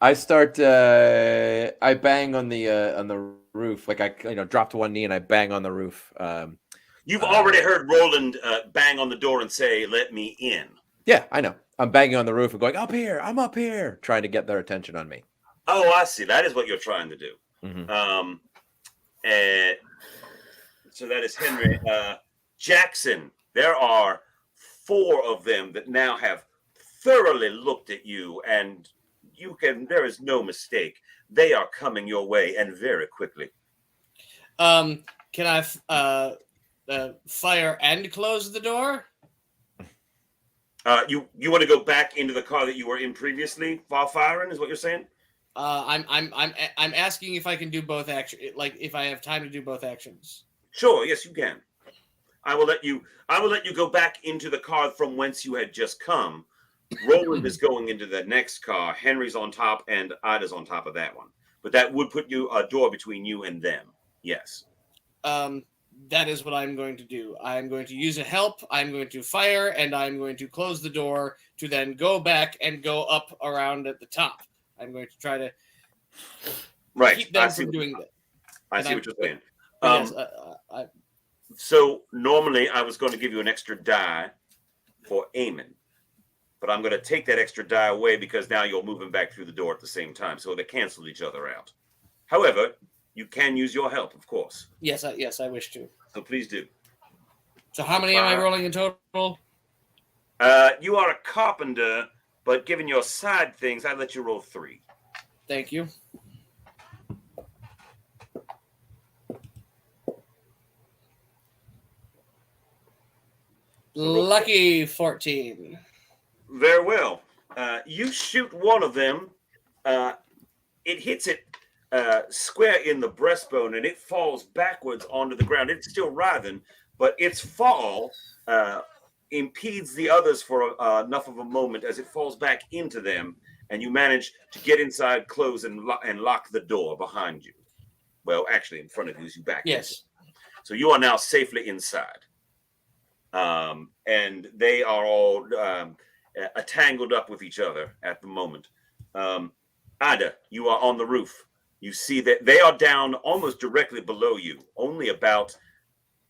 I start. I bang on the roof. Like I drop to one knee and I bang on the roof. You've already heard Roland bang on the door and say, "Let me in." Yeah, I know. I'm banging on the roof and going, "Up here! I'm up here!" Trying to get their attention on me. Oh, I see. That is what you're trying to do. Mm-hmm. And so that is Henry Jackson. There are 4 of them that now have thoroughly looked at you, and there is no mistake. They are coming your way, and very quickly. Can I fire and close the door? You want to go back into the car that you were in previously while firing? Is what you're saying? I'm asking if I can do both actions. Like if I have time to do both actions. Sure. Yes, you can. I will let you go back into the car from whence you had just come. Roland is going into the next car. Henry's on top, and Ida's on top of that one. But that would put a door between you and them. Yes. That is what I'm going to do. I'm going to use a help. I'm going to fire, and I'm going to close the door to then go back and go up around at the top. I'm going to try to keep them from doing that. I see what you're saying. Yes, So normally I was going to give you an extra die for aiming, but I'm going to take that extra die away because now you're moving back through the door at the same time, so they cancel each other out. However, you can use your help, of course. Yes, I wish to. So please do. So how many am I rolling in total? You are a carpenter, but given your side things, I let you roll 3. Thank you. Lucky 14. Very well. You shoot one of them. It hits it square in the breastbone, and it falls backwards onto the ground. It's still writhing, but its fall impedes the others for enough of a moment as it falls back into them, and you manage to get inside, close, and lock the door behind you. Well, actually, in front of you as you back. Yes. So you are now safely inside. And they are all tangled up with each other at the moment. Ada, you are on the roof. You see that they are down almost directly below you, only about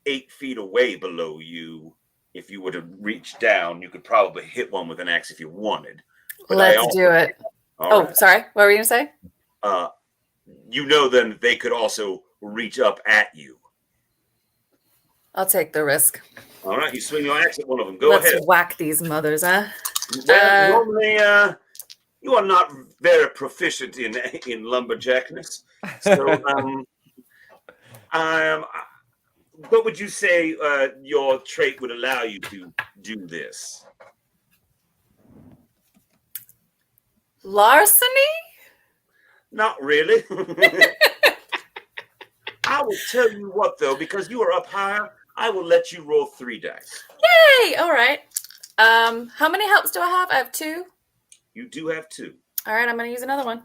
8 feet away below you. If you were to reach down, you could probably hit one with an axe if you wanted. But Let's do it. Right. Sorry. What were you going to say? You know then they could also reach up at you. I'll take the risk. All right, you swing your axe at one of them. Go Let's ahead. whack these mothers, huh? Well, normally, you are not very proficient in lumberjackness. So, what would you say your trait would allow you to do this? Larceny? Not really. I will tell you what, though, because you are up higher, I will let you roll 3 dice. Yay! All right. How many helps do I have? I have 2. You do have 2. All right, I'm going to use another one.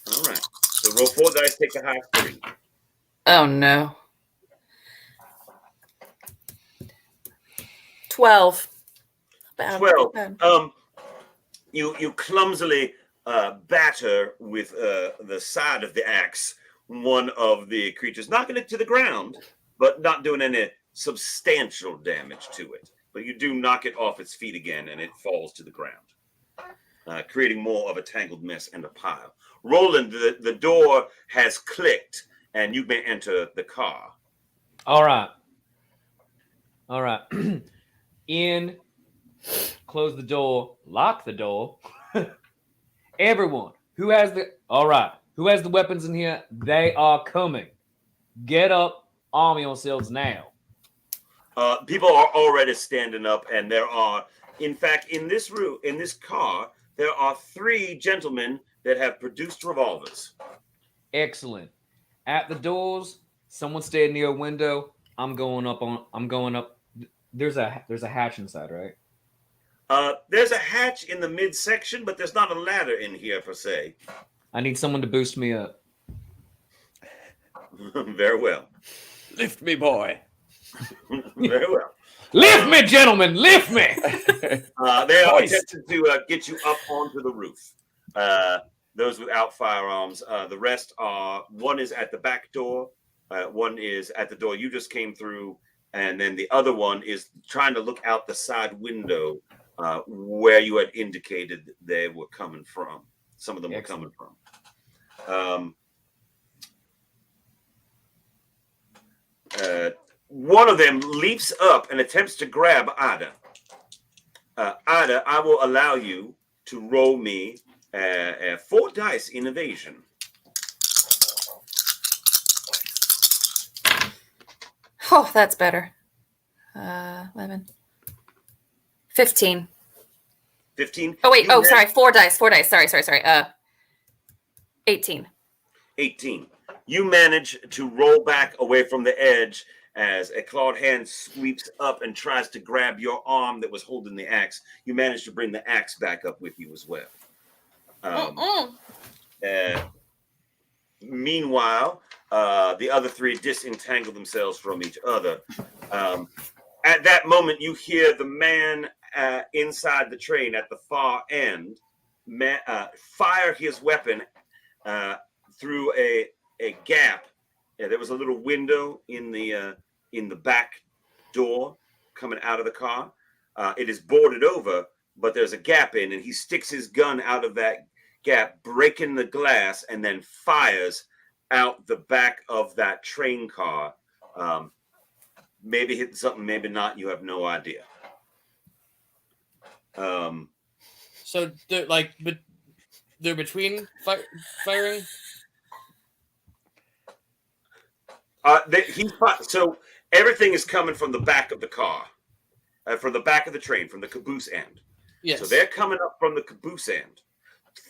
All right. So roll 4 dice, take the high 3. Oh, no. 12. 12. You clumsily batter with the side of the axe one of the creatures, knocking it to the ground, but not doing any substantial damage to it. But you do knock it off its feet again, and it falls to the ground, creating more of a tangled mess and a pile. Roland, the door has clicked, and you may enter the car. All right. In, close the door, lock the door. Everyone who has the weapons in here, they are coming. Get up, arm yourselves now. People are already standing up, and there are, in fact, in this car, there are 3 gentlemen that have produced revolvers. Excellent. At the doors, someone stayed near a window. I'm going up. There's a hatch inside, right? There's a hatch in the midsection, but there's not a ladder in here per se. I need someone to boost me up. Very well. Lift me, boy. Very well. Lift me, gentlemen, lift me. They are attempting to get you up onto the roof. Those without firearms. The rest are, one is at the back door, one is at the door you just came through, and then the other one is trying to look out the side window where you had indicated they were coming from. Some of them were coming from. One of them leaps up and attempts to grab Ada. Ada, I will allow you to roll me 4 dice in evasion. Oh, that's better. 11. 15. 15. Oh, wait. Oh, sorry. 4 dice. 4 dice. Sorry. 18. 18. You manage to roll back away from the edge as a clawed hand sweeps up and tries to grab your arm that was holding the axe. You manage to bring the axe back up with you as well. Meanwhile, the other 3 disentangle themselves from each other. At that moment, you hear the man inside the train at the far end fire his weapon through a gap. There was a little window in the back door coming out of the car. It is boarded over, but there's a gap in, and he sticks his gun out of that gap, breaking the glass, and then fires out the back of that train car. Maybe hitting something, maybe not. You have no idea. So they're they're between firing. So everything is coming from the back of the car, from the back of the train, from the caboose end. Yes. So they're coming up from the caboose end.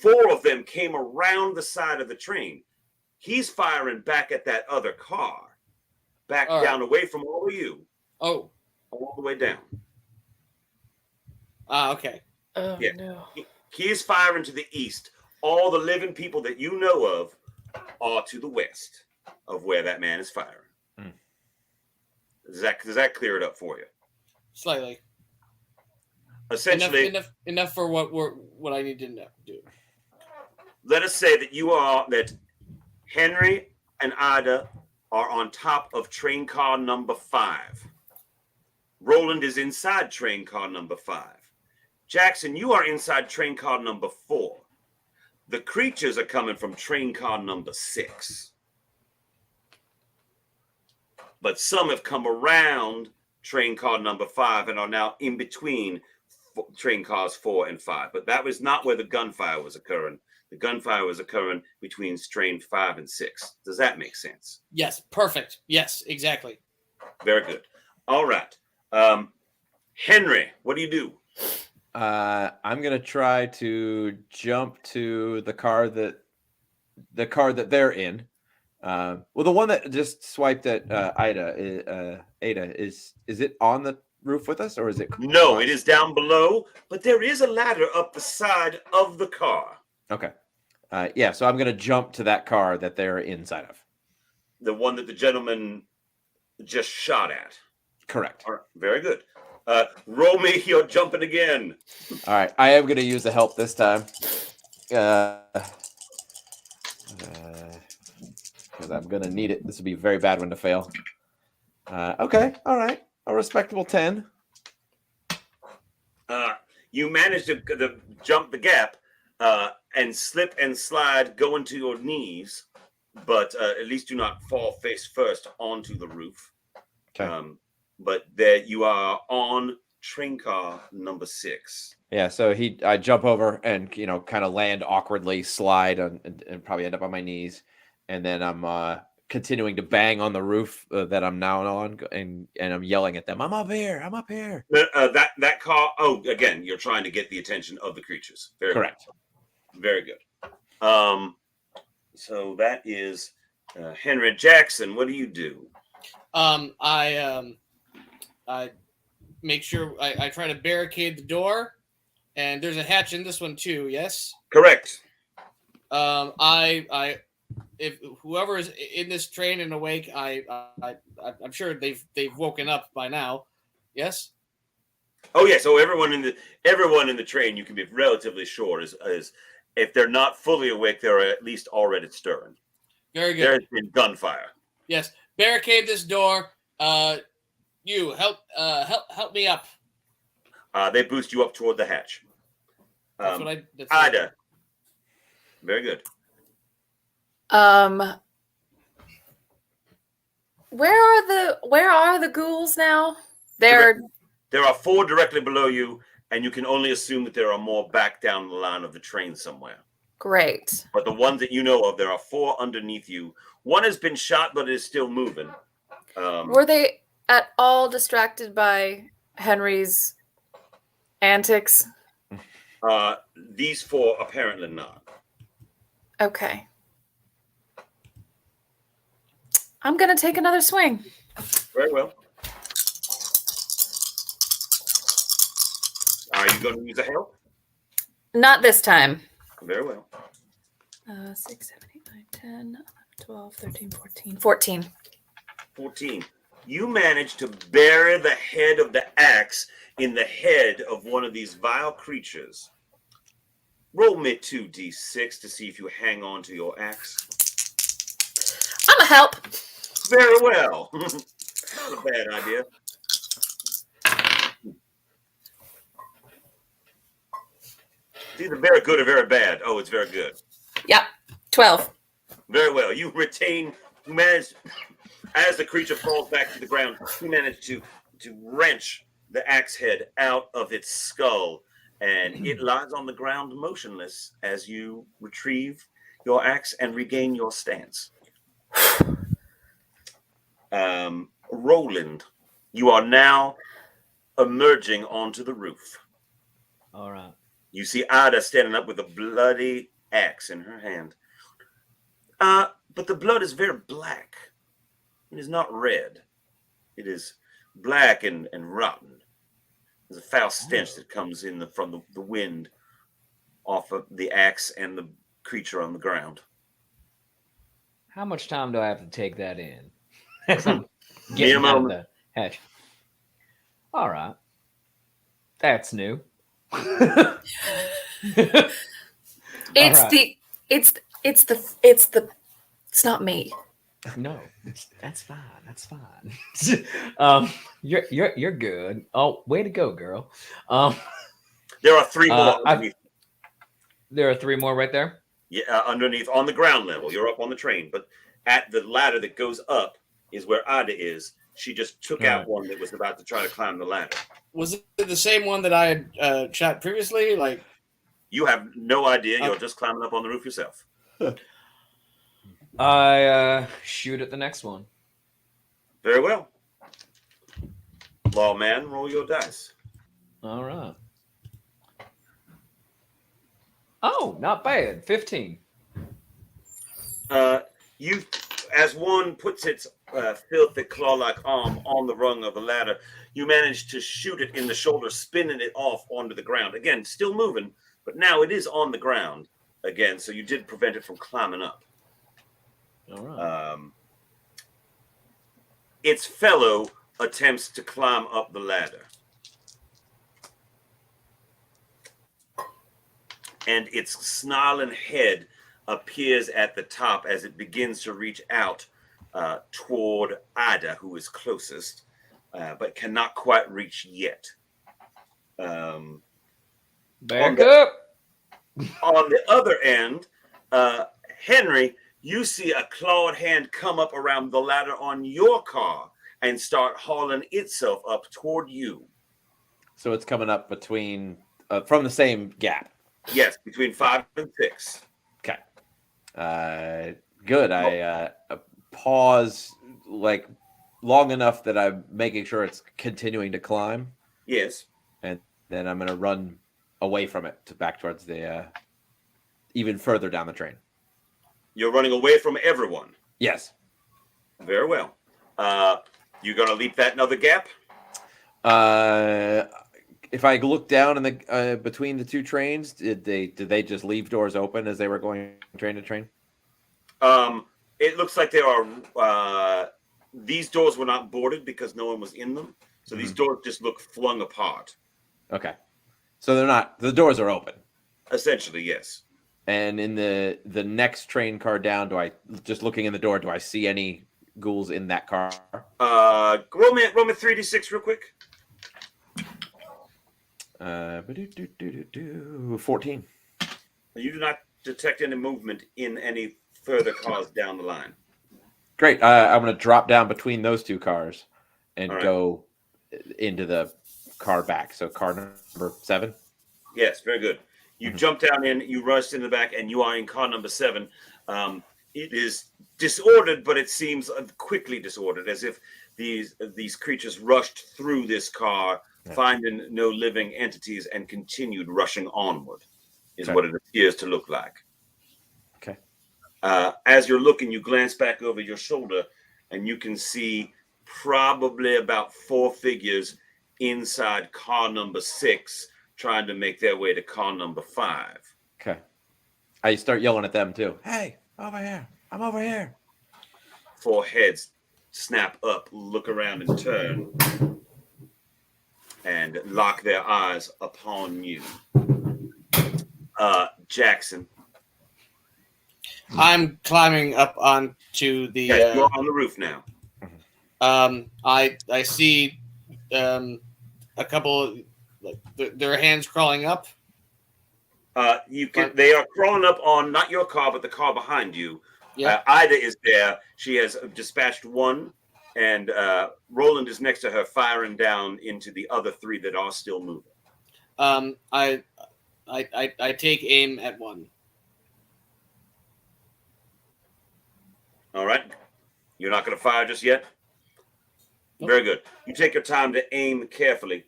4 of them came around the side of the train. He's firing back at that other car, down away from all of you. Oh, all the way down. Okay. Oh, yeah. No. He is firing to the east. All the living people that you know of are to the west of where that man is firing. Does that clear it up for you? Slightly. Essentially, enough for what I need to do. Let us say that Henry and Ada are on top of train car number 5. Roland is inside train car number 5. Jackson, you are inside train car number 4. The creatures are coming from train car number 6. But some have come around train car number 5 and are now in between train cars 4 and 5. But that was not where the gunfire was occurring. The gunfire was occurring between train 5 and 6. Does that make sense? Yes, perfect. Yes, exactly. Very good. All right. Henry, what do you do? I'm gonna try to jump to the car that they're in. Well, the one that just swiped at Ada is it on the roof with us, or is it? No, it is down below, but there is a ladder up the side of the car. Okay. Yeah, so I'm gonna jump to that car that they're inside of. The one that the gentleman just shot at. Correct. All right, very good. Roll me, you're jumping again. All right, I am gonna use the help this time. Because I'm gonna need it. This would be a very bad one to fail. Okay, all right, a respectable 10. You managed to jump the gap and slip and slide, go into your knees, but at least do not fall face first onto the roof. Okay. But there you are on train car number 6. Yeah, so I jump over and kind of land awkwardly, slide and probably end up on my knees, and then I'm continuing to bang on the roof that I'm now on, and I'm yelling at them. I'm up here. I'm up here. That car. Oh, again, you're trying to get the attention of the creatures. Very correct. Good. Very good. So that is Henry Jackson. What do you do? I make sure I try to barricade the door, and there's a hatch in this one too. Yes. Correct. I if whoever is in this train and awake, I'm sure they've woken up by now. Yes. Oh yeah. So everyone in the train, you can be relatively sure is if they're not fully awake, they're at least already stirring. Very good. There has been gunfire. Yes. Barricade this door. You help me up. They boost you up toward the hatch. That's what I. That's Ida. Very good. Where are the ghouls now? They're There are 4 directly below you, and you can only assume that there are more back down the line of the train somewhere. great. But the ones that you know of, there are 4 underneath you. One has been shot, but is still moving. Were they at all distracted by Henry's antics? These 4 apparently not. Okay. I'm gonna take another swing. Very well. Are you going to use a help? Not this time. Very well. 6, 7, 8, 9, 10, 11, 12, 13, 14. 14. 14. You manage to bury the head of the axe in the head of one of these vile creatures. Roll me 2d6 to see if you hang on to your axe. I'm a help. Very well. Not a bad idea. It's either very good or very bad. Oh, it's very good. Yep. 12. Very well. You manage, as the creature falls back to the ground, you manage to wrench the axe head out of its skull, and it lies on the ground motionless as you retrieve your axe and regain your stance. Roland, you are now emerging onto the roof. All right. You see Ada standing up with a bloody axe in her hand. But the blood is very black. It is not red. It is black and rotten. There's a foul stench that comes in from the wind off of the axe and the creature on the ground. How much time do I have to take that in? As I'm Mere getting out of moment. the hatch. All right. That's new. It's not me. No, that's fine. That's fine. You're good. Oh, way to go, girl. There are 3 more underneath. There are 3 more right there. Yeah, underneath on the ground level. You're up on the train, but at the ladder that goes up is where Ada is. She just took out one that was about to try to climb the ladder. Was it the same one that I had shot previously? Like, you have no idea. You're just climbing up on the roof yourself. I shoot at the next one. Very well. Lawman, roll your dice. All right. Oh, not bad. 15. You, as one puts its filthy claw-like arm on the rung of the ladder, you manage to shoot it in the shoulder, spinning it off onto the ground. Again, still moving, but now it is on the ground again, so you did prevent it from climbing up. All right. Its fellow attempts to climb up the ladder. And its snarling head appears at the top as it begins to reach out toward Ada, who is closest, but cannot quite reach yet. Back up. On the other end, Henry, you see a clawed hand come up around the ladder on your car and start hauling itself up toward you. So it's coming up between from the same gap. Yes, between 5 and 6. Okay. Good. I pause like long enough that I'm making sure it's continuing to climb. Yes. And then I'm going to run away from it back towards the even further down the train. You're running away from everyone. Yes. Very well. You gonna leap that another gap? If I look down in the between the two trains, did they just leave doors open as they were going train to train? It looks like there are. These doors were not boarded because no one was in them, so these doors just look flung apart. Okay, so they're not. The doors are open. Essentially, yes. And in the next train car down, just looking in the door, do I see any ghouls in that car? Roll me 3d6 real quick. 14. You do not detect any movement in any further cars down the line. Great. I'm going to drop down between those two cars and All right. go into the car back. So car number 7. Yes, very good. You jump down in, you rush in the back, and you are in car number 7. It is disordered, but it seems quickly disordered, as if these creatures rushed through this car, finding no living entities, and continued rushing onward, is what it appears to look like. Okay. As you're looking, you glance back over your shoulder, and you can see probably about 4 figures inside car number 6, trying to make their way to car number 5. Okay. I start yelling at them too. Hey, over here. I'm over here. 4 heads snap up, look around, and turn, and lock their eyes upon you. Jackson. I'm climbing up onto the. You're on the roof now. I see a couple. Their hands crawling up. They are crawling up on not your car, but the car behind you. Yeah. Ida is there. She has dispatched one, and Roland is next to her, firing down into the other 3 that are still moving. I take aim at one. All right. You're not going to fire just yet? Nope. Very good. You take your time to aim carefully.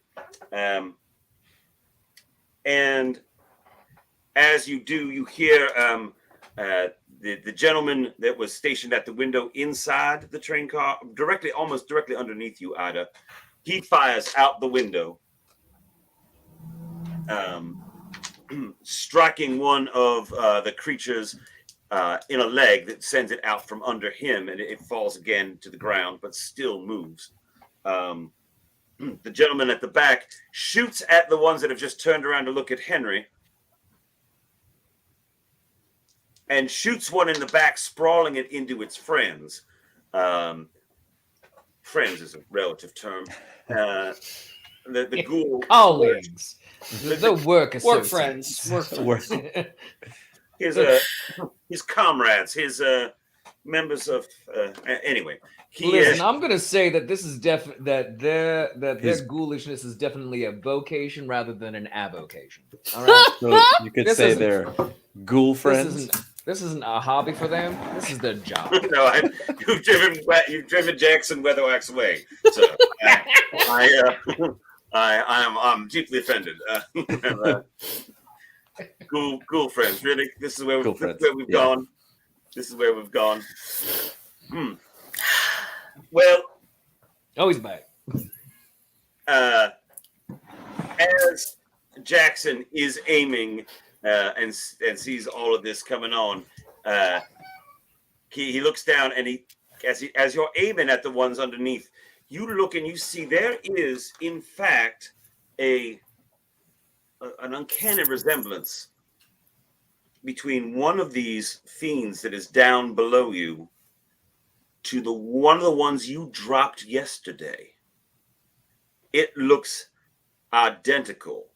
And as you do, you hear the gentleman that was stationed at the window inside the train car, almost directly underneath you, Ida. He fires out the window, striking one of the creatures in a leg that sends it out from under him, and it falls again to the ground, but still moves. The gentleman at the back shoots at the ones that have just turned around to look at Henry, and shoots one in the back, sprawling it into its friends. Friends is a relative term. The ghoul colleagues, the work friends, his comrades, his members of. Anyway, listen. I'm gonna say that this is their ghoulishness is definitely a vocation rather than an avocation. All right, so you could say they're ghoul friends. This isn't a hobby for them. This is their job. No, you've driven Jackson Weatherwax away. So I'm deeply offended. Ghoul friends, really? This is where we've gone. This is where we've gone. Well, he's back. As Jackson is aiming and sees all of this coming on, he looks down, and as you're aiming at the ones underneath, you look and you see there is, in fact, an uncanny resemblance between one of these fiends that is down below you to one of the ones you dropped yesterday. It looks identical,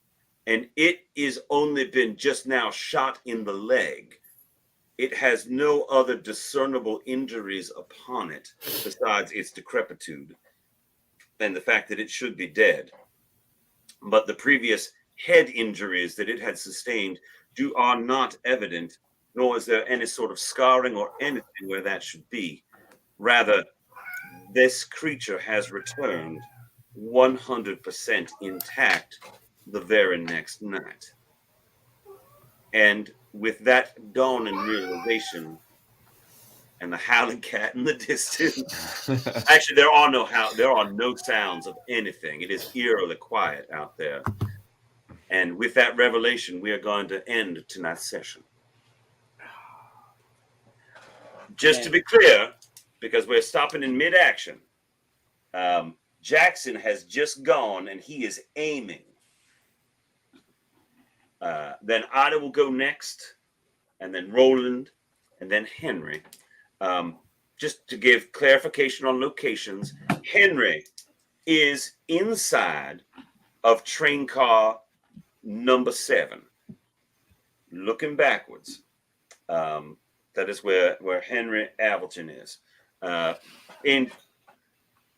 and it is only been just now shot in the leg. It has no other discernible injuries upon it besides its decrepitude and the fact that it should be dead. But the previous head injuries that it had sustained are not evident, nor is there any sort of scarring or anything where that should be. Rather, this creature has returned 100% intact the very next night. And with that dawn and realization and the howling cat in the distance, actually there are no sounds of anything. It is eerily quiet out there. And with that revelation, we are going to end tonight's session. Just to be clear, because we're stopping in mid-action, Jackson has just gone and he is aiming. Then Ada will go next, and then Roland, and then Henry. Just to give clarification on locations, Henry is inside of train car number 7, looking backwards. That is where Henry Appleton is. In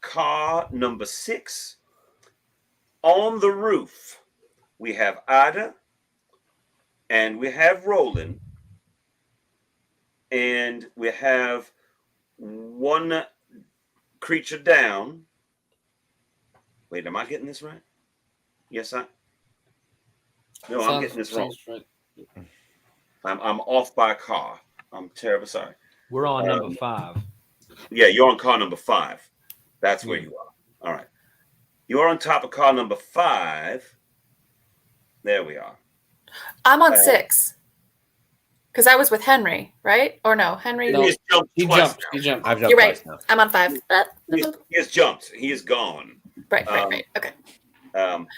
car number 6, on the roof, we have Ada and we have Roland, and we have one creature down. Wait, am I getting this right? Yes, I'm getting this wrong. Right. I'm off by a car. I'm terribly sorry. We're on number 5. Yeah, you're on car number 5. That's where you are. All right. You're on top of car number 5. There we are. I'm on 6. Because I was with Henry, right? Or no, Henry. No, he jumped. I've jumped You're right. twice now. I'm on 5. He has jumped. He is gone. Right. Okay.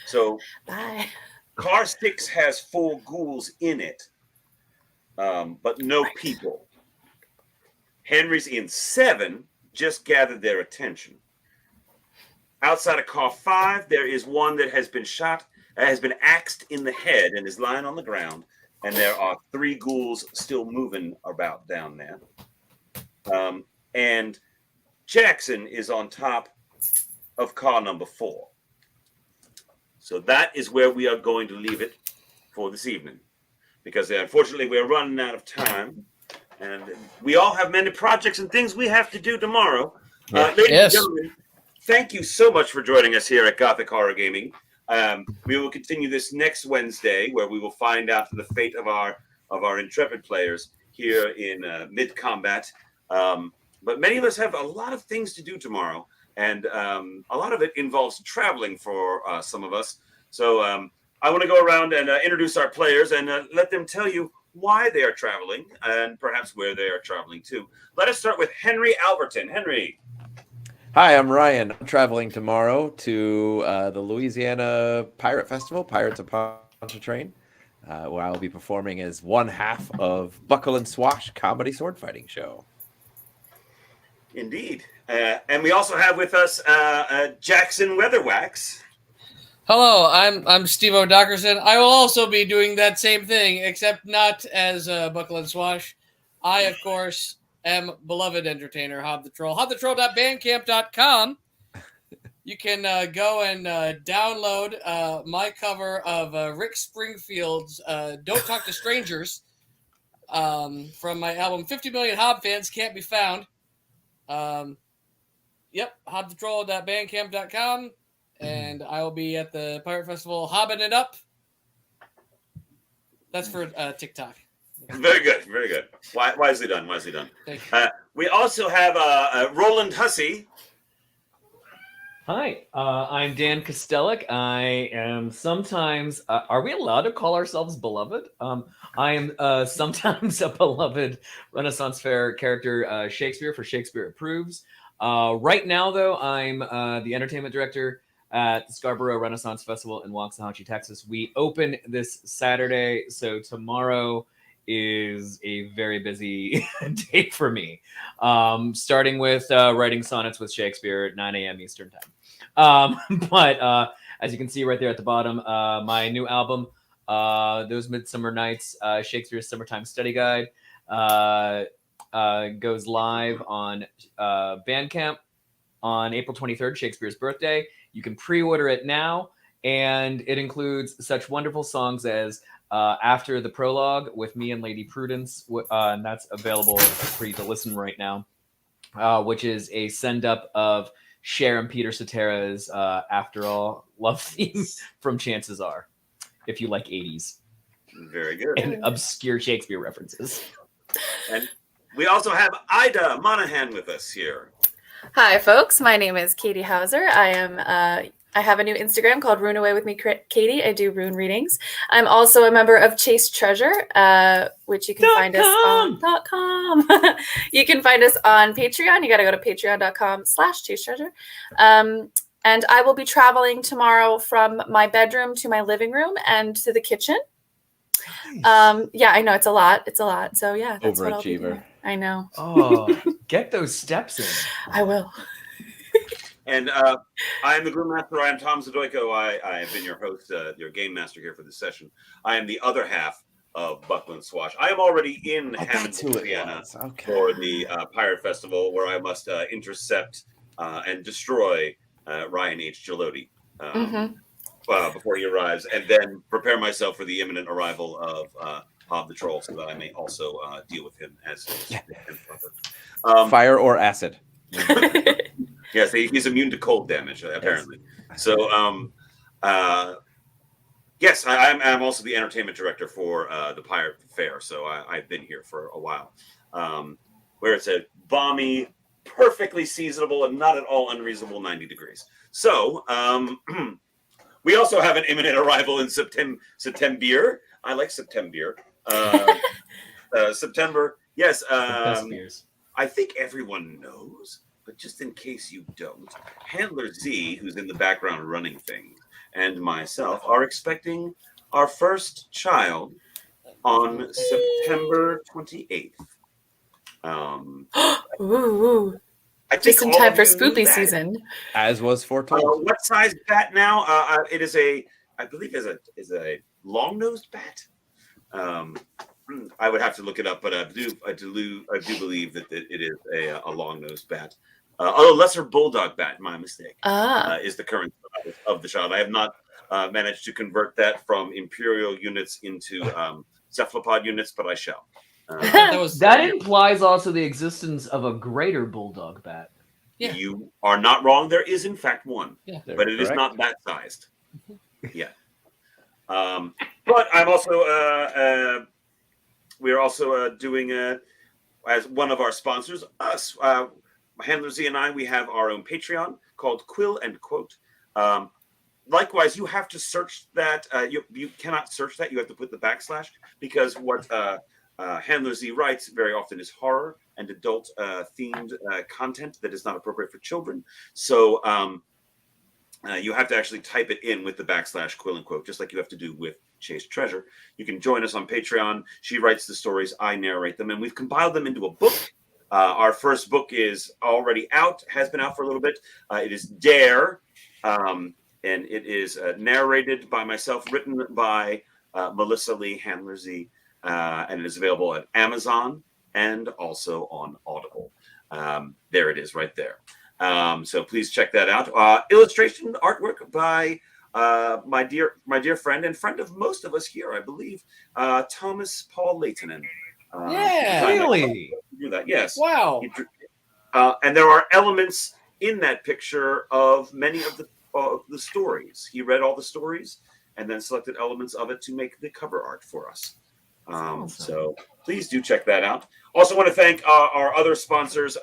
So Bye. car 6 has 4 ghouls in it, but no people. Henry's in 7 just gathered their attention. Outside of car 5, there is one that has been shot, has been axed in the head and is lying on the ground. And there are 3 ghouls still moving about down there. And Jackson is on top of car number 4. So that is where we are going to leave it for this evening. Because unfortunately, we're running out of time. And we all have many projects and things we have to do tomorrow. Ladies and gentlemen, thank you so much for joining us here at Gothic Horror Gaming. We will continue this next Wednesday, where we will find out the fate of our intrepid players here in mid-combat. But many of us have a lot of things to do tomorrow, and a lot of it involves traveling for some of us. So I want to go around and introduce our players and let them tell you why they are traveling and perhaps where they are traveling to. Let us start with Henry Alberton. Henry. Hi, I'm Ryan. I'm traveling tomorrow to the Louisiana Pirate Festival, Pirates of Pontchartrain, where I'll be performing as one half of Buckle and Swash Comedy Sword Fighting Show. Indeed. And we also have with us Jackson Weatherwax. Hello, I'm Steve O'Dockerson. I will also be doing that same thing, except not as Buckle and Swash. I, of course, am beloved entertainer Hob the Troll. HobTheTroll.bandcamp.com. You can go and download my cover of Rick Springfield's Don't Talk to Strangers from my album 50 Million Hob Fans Can't Be Found. HobTheTroll.bandcamp.com. And I will be at the Pirate Festival hobbing it up. That's for TikTok. Very good, very good. Wisely done, wisely done. Thank you. We also have Roland Hussey. Hi, I'm Dan Kostelic. I am sometimes, are we allowed to call ourselves beloved? I am sometimes a beloved Renaissance Fair character, Shakespeare, for Shakespeare Approves. Right now, though, I'm the entertainment director at the Scarborough Renaissance Festival in Waxahachie, Texas. We open this Saturday, so tomorrow is a very busy day for me. Starting with writing sonnets with Shakespeare at 9 a.m. Eastern Time. But as you can see right there at the bottom, my new album, Those Midsummer Nights, Shakespeare's Summertime Study Guide, goes live on Bandcamp on April 23rd, Shakespeare's birthday. You can pre-order it now, and it includes such wonderful songs as After the Prologue with me and Lady Prudence, and that's available for you to listen right now, which is a send-up of Cher and Peter Cetera's After All love theme from Chances Are, if you like 80s. Very good. And obscure Shakespeare references. And we also have Ida Monahan with us here. Hi, folks. My name is Katie Hauser. I have a new Instagram called Rune Away with Me, Katie. I do rune readings. I'm also a member of Chase Treasure, which you can find us on .com. You can find us on Patreon. You got to go to patreon.com/Chase Treasure. And I will be traveling tomorrow from my bedroom to my living room and to the kitchen. Yeah, I know it's a lot. So yeah, that's what I'll be doing. I know. Oh, get those steps in. I will. And I am the Groom Master. I am Tom Zadoyko. I have been your host, your game master here for this session. I am the other half of Buckland Swash. I am already in Hammond, Louisiana for the Pirate Festival, where I must intercept and destroy Ryan H. Gelodi before he arrives, and then prepare myself for the imminent arrival of Hob the Troll, so that I may also deal with him as fire or acid. Yes, he's immune to cold damage, apparently. Yes. So, yes, I'm also the entertainment director for the Pirate Fair, so I've been here for a while, where it's a balmy, perfectly seasonable, and not at all unreasonable 90 degrees. So, we also have an imminent arrival in September. I like September. September, yes. I think everyone knows, but just in case you don't, Handler Z, who's in the background running things, and myself are expecting our first child on September 28th. Ooh. I think just in time for spoopy season. As was foretold. What size bat now? It is I believe is a long-nosed bat. I would have to look it up, but I do believe that it is a long-nosed bat. Although lesser bulldog bat, my mistake, is the current size of the child. I have not managed to convert that from imperial units into cephalopod units, but I shall. That implies also the existence of a greater bulldog bat. Yeah. You are not wrong. There is, in fact, one, but it is not that sized. Yeah. But I'm also we are also doing as one of our sponsors, us, Handler Z and I, we have our own Patreon called Quill and Quote. Likewise, you have to search that. You cannot search that. You have to put the / because what Handler Z writes very often is horror and adult themed content that is not appropriate for children. So you have to actually type it in with the / Quill and Quote, just like you have to do with Chase Treasure. You can join us on Patreon. She writes the stories, I narrate them, and we've compiled them into a book. Our first book is already out, has been out for a little bit. It is Dare, and it is narrated by myself, written by Melissa Lee Handler Z, and it is available at Amazon and also on Audible. There it is right there. So please check that out. Illustration artwork by my dear friend and friend of most of us here, I believe, Thomas Paul Leitonen. Really? Do that? Yes. Wow. And there are elements in that picture of many of the stories. He read all the stories and then selected elements of it to make the cover art for us. So please do check that out. Also want to thank our other sponsors.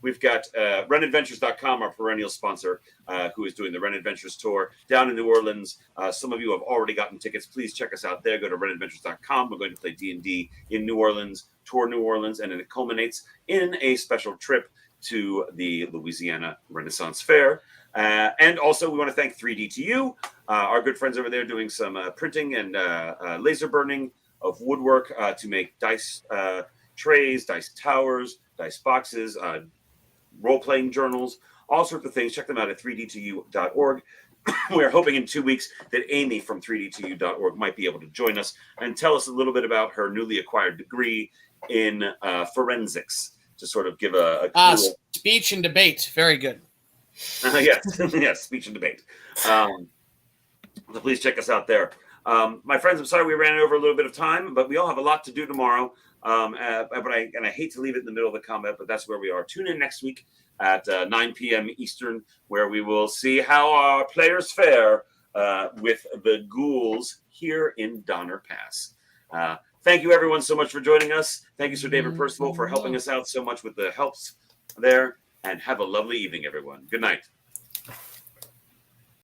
We've got RenAdventures.com, our perennial sponsor, who is doing the Ren Adventures tour down in New Orleans. Some of you have already gotten tickets. Please check us out there. Go to RenAdventures.com. We're going to play D&D in New Orleans, tour New Orleans, and it culminates in a special trip to the Louisiana Renaissance Fair. And also we want to thank 3D2U, our good friends over there doing some printing and laser burning of woodwork to make dice trays, dice towers, dice boxes, role-playing journals, all sorts of things. Check them out at 3d2u.org. We're hoping in 2 weeks that Amy from 3d2u.org might be able to join us and tell us a little bit about her newly acquired degree in forensics, to sort of give a cool... Speech and debate. Very good. Yes, speech and debate. So please check us out there. My friends, I'm sorry we ran over a little bit of time, but we all have a lot to do tomorrow. But I hate to leave it in the middle of the combat, but that's where we are. Tune in next week at 9 p.m. Eastern, where we will see how our players fare with the ghouls here in Donner Pass. Thank you, everyone, so much for joining us. Thank you, Sir David Percival, for helping us out so much with the helps there. And have a lovely evening, everyone. Good night.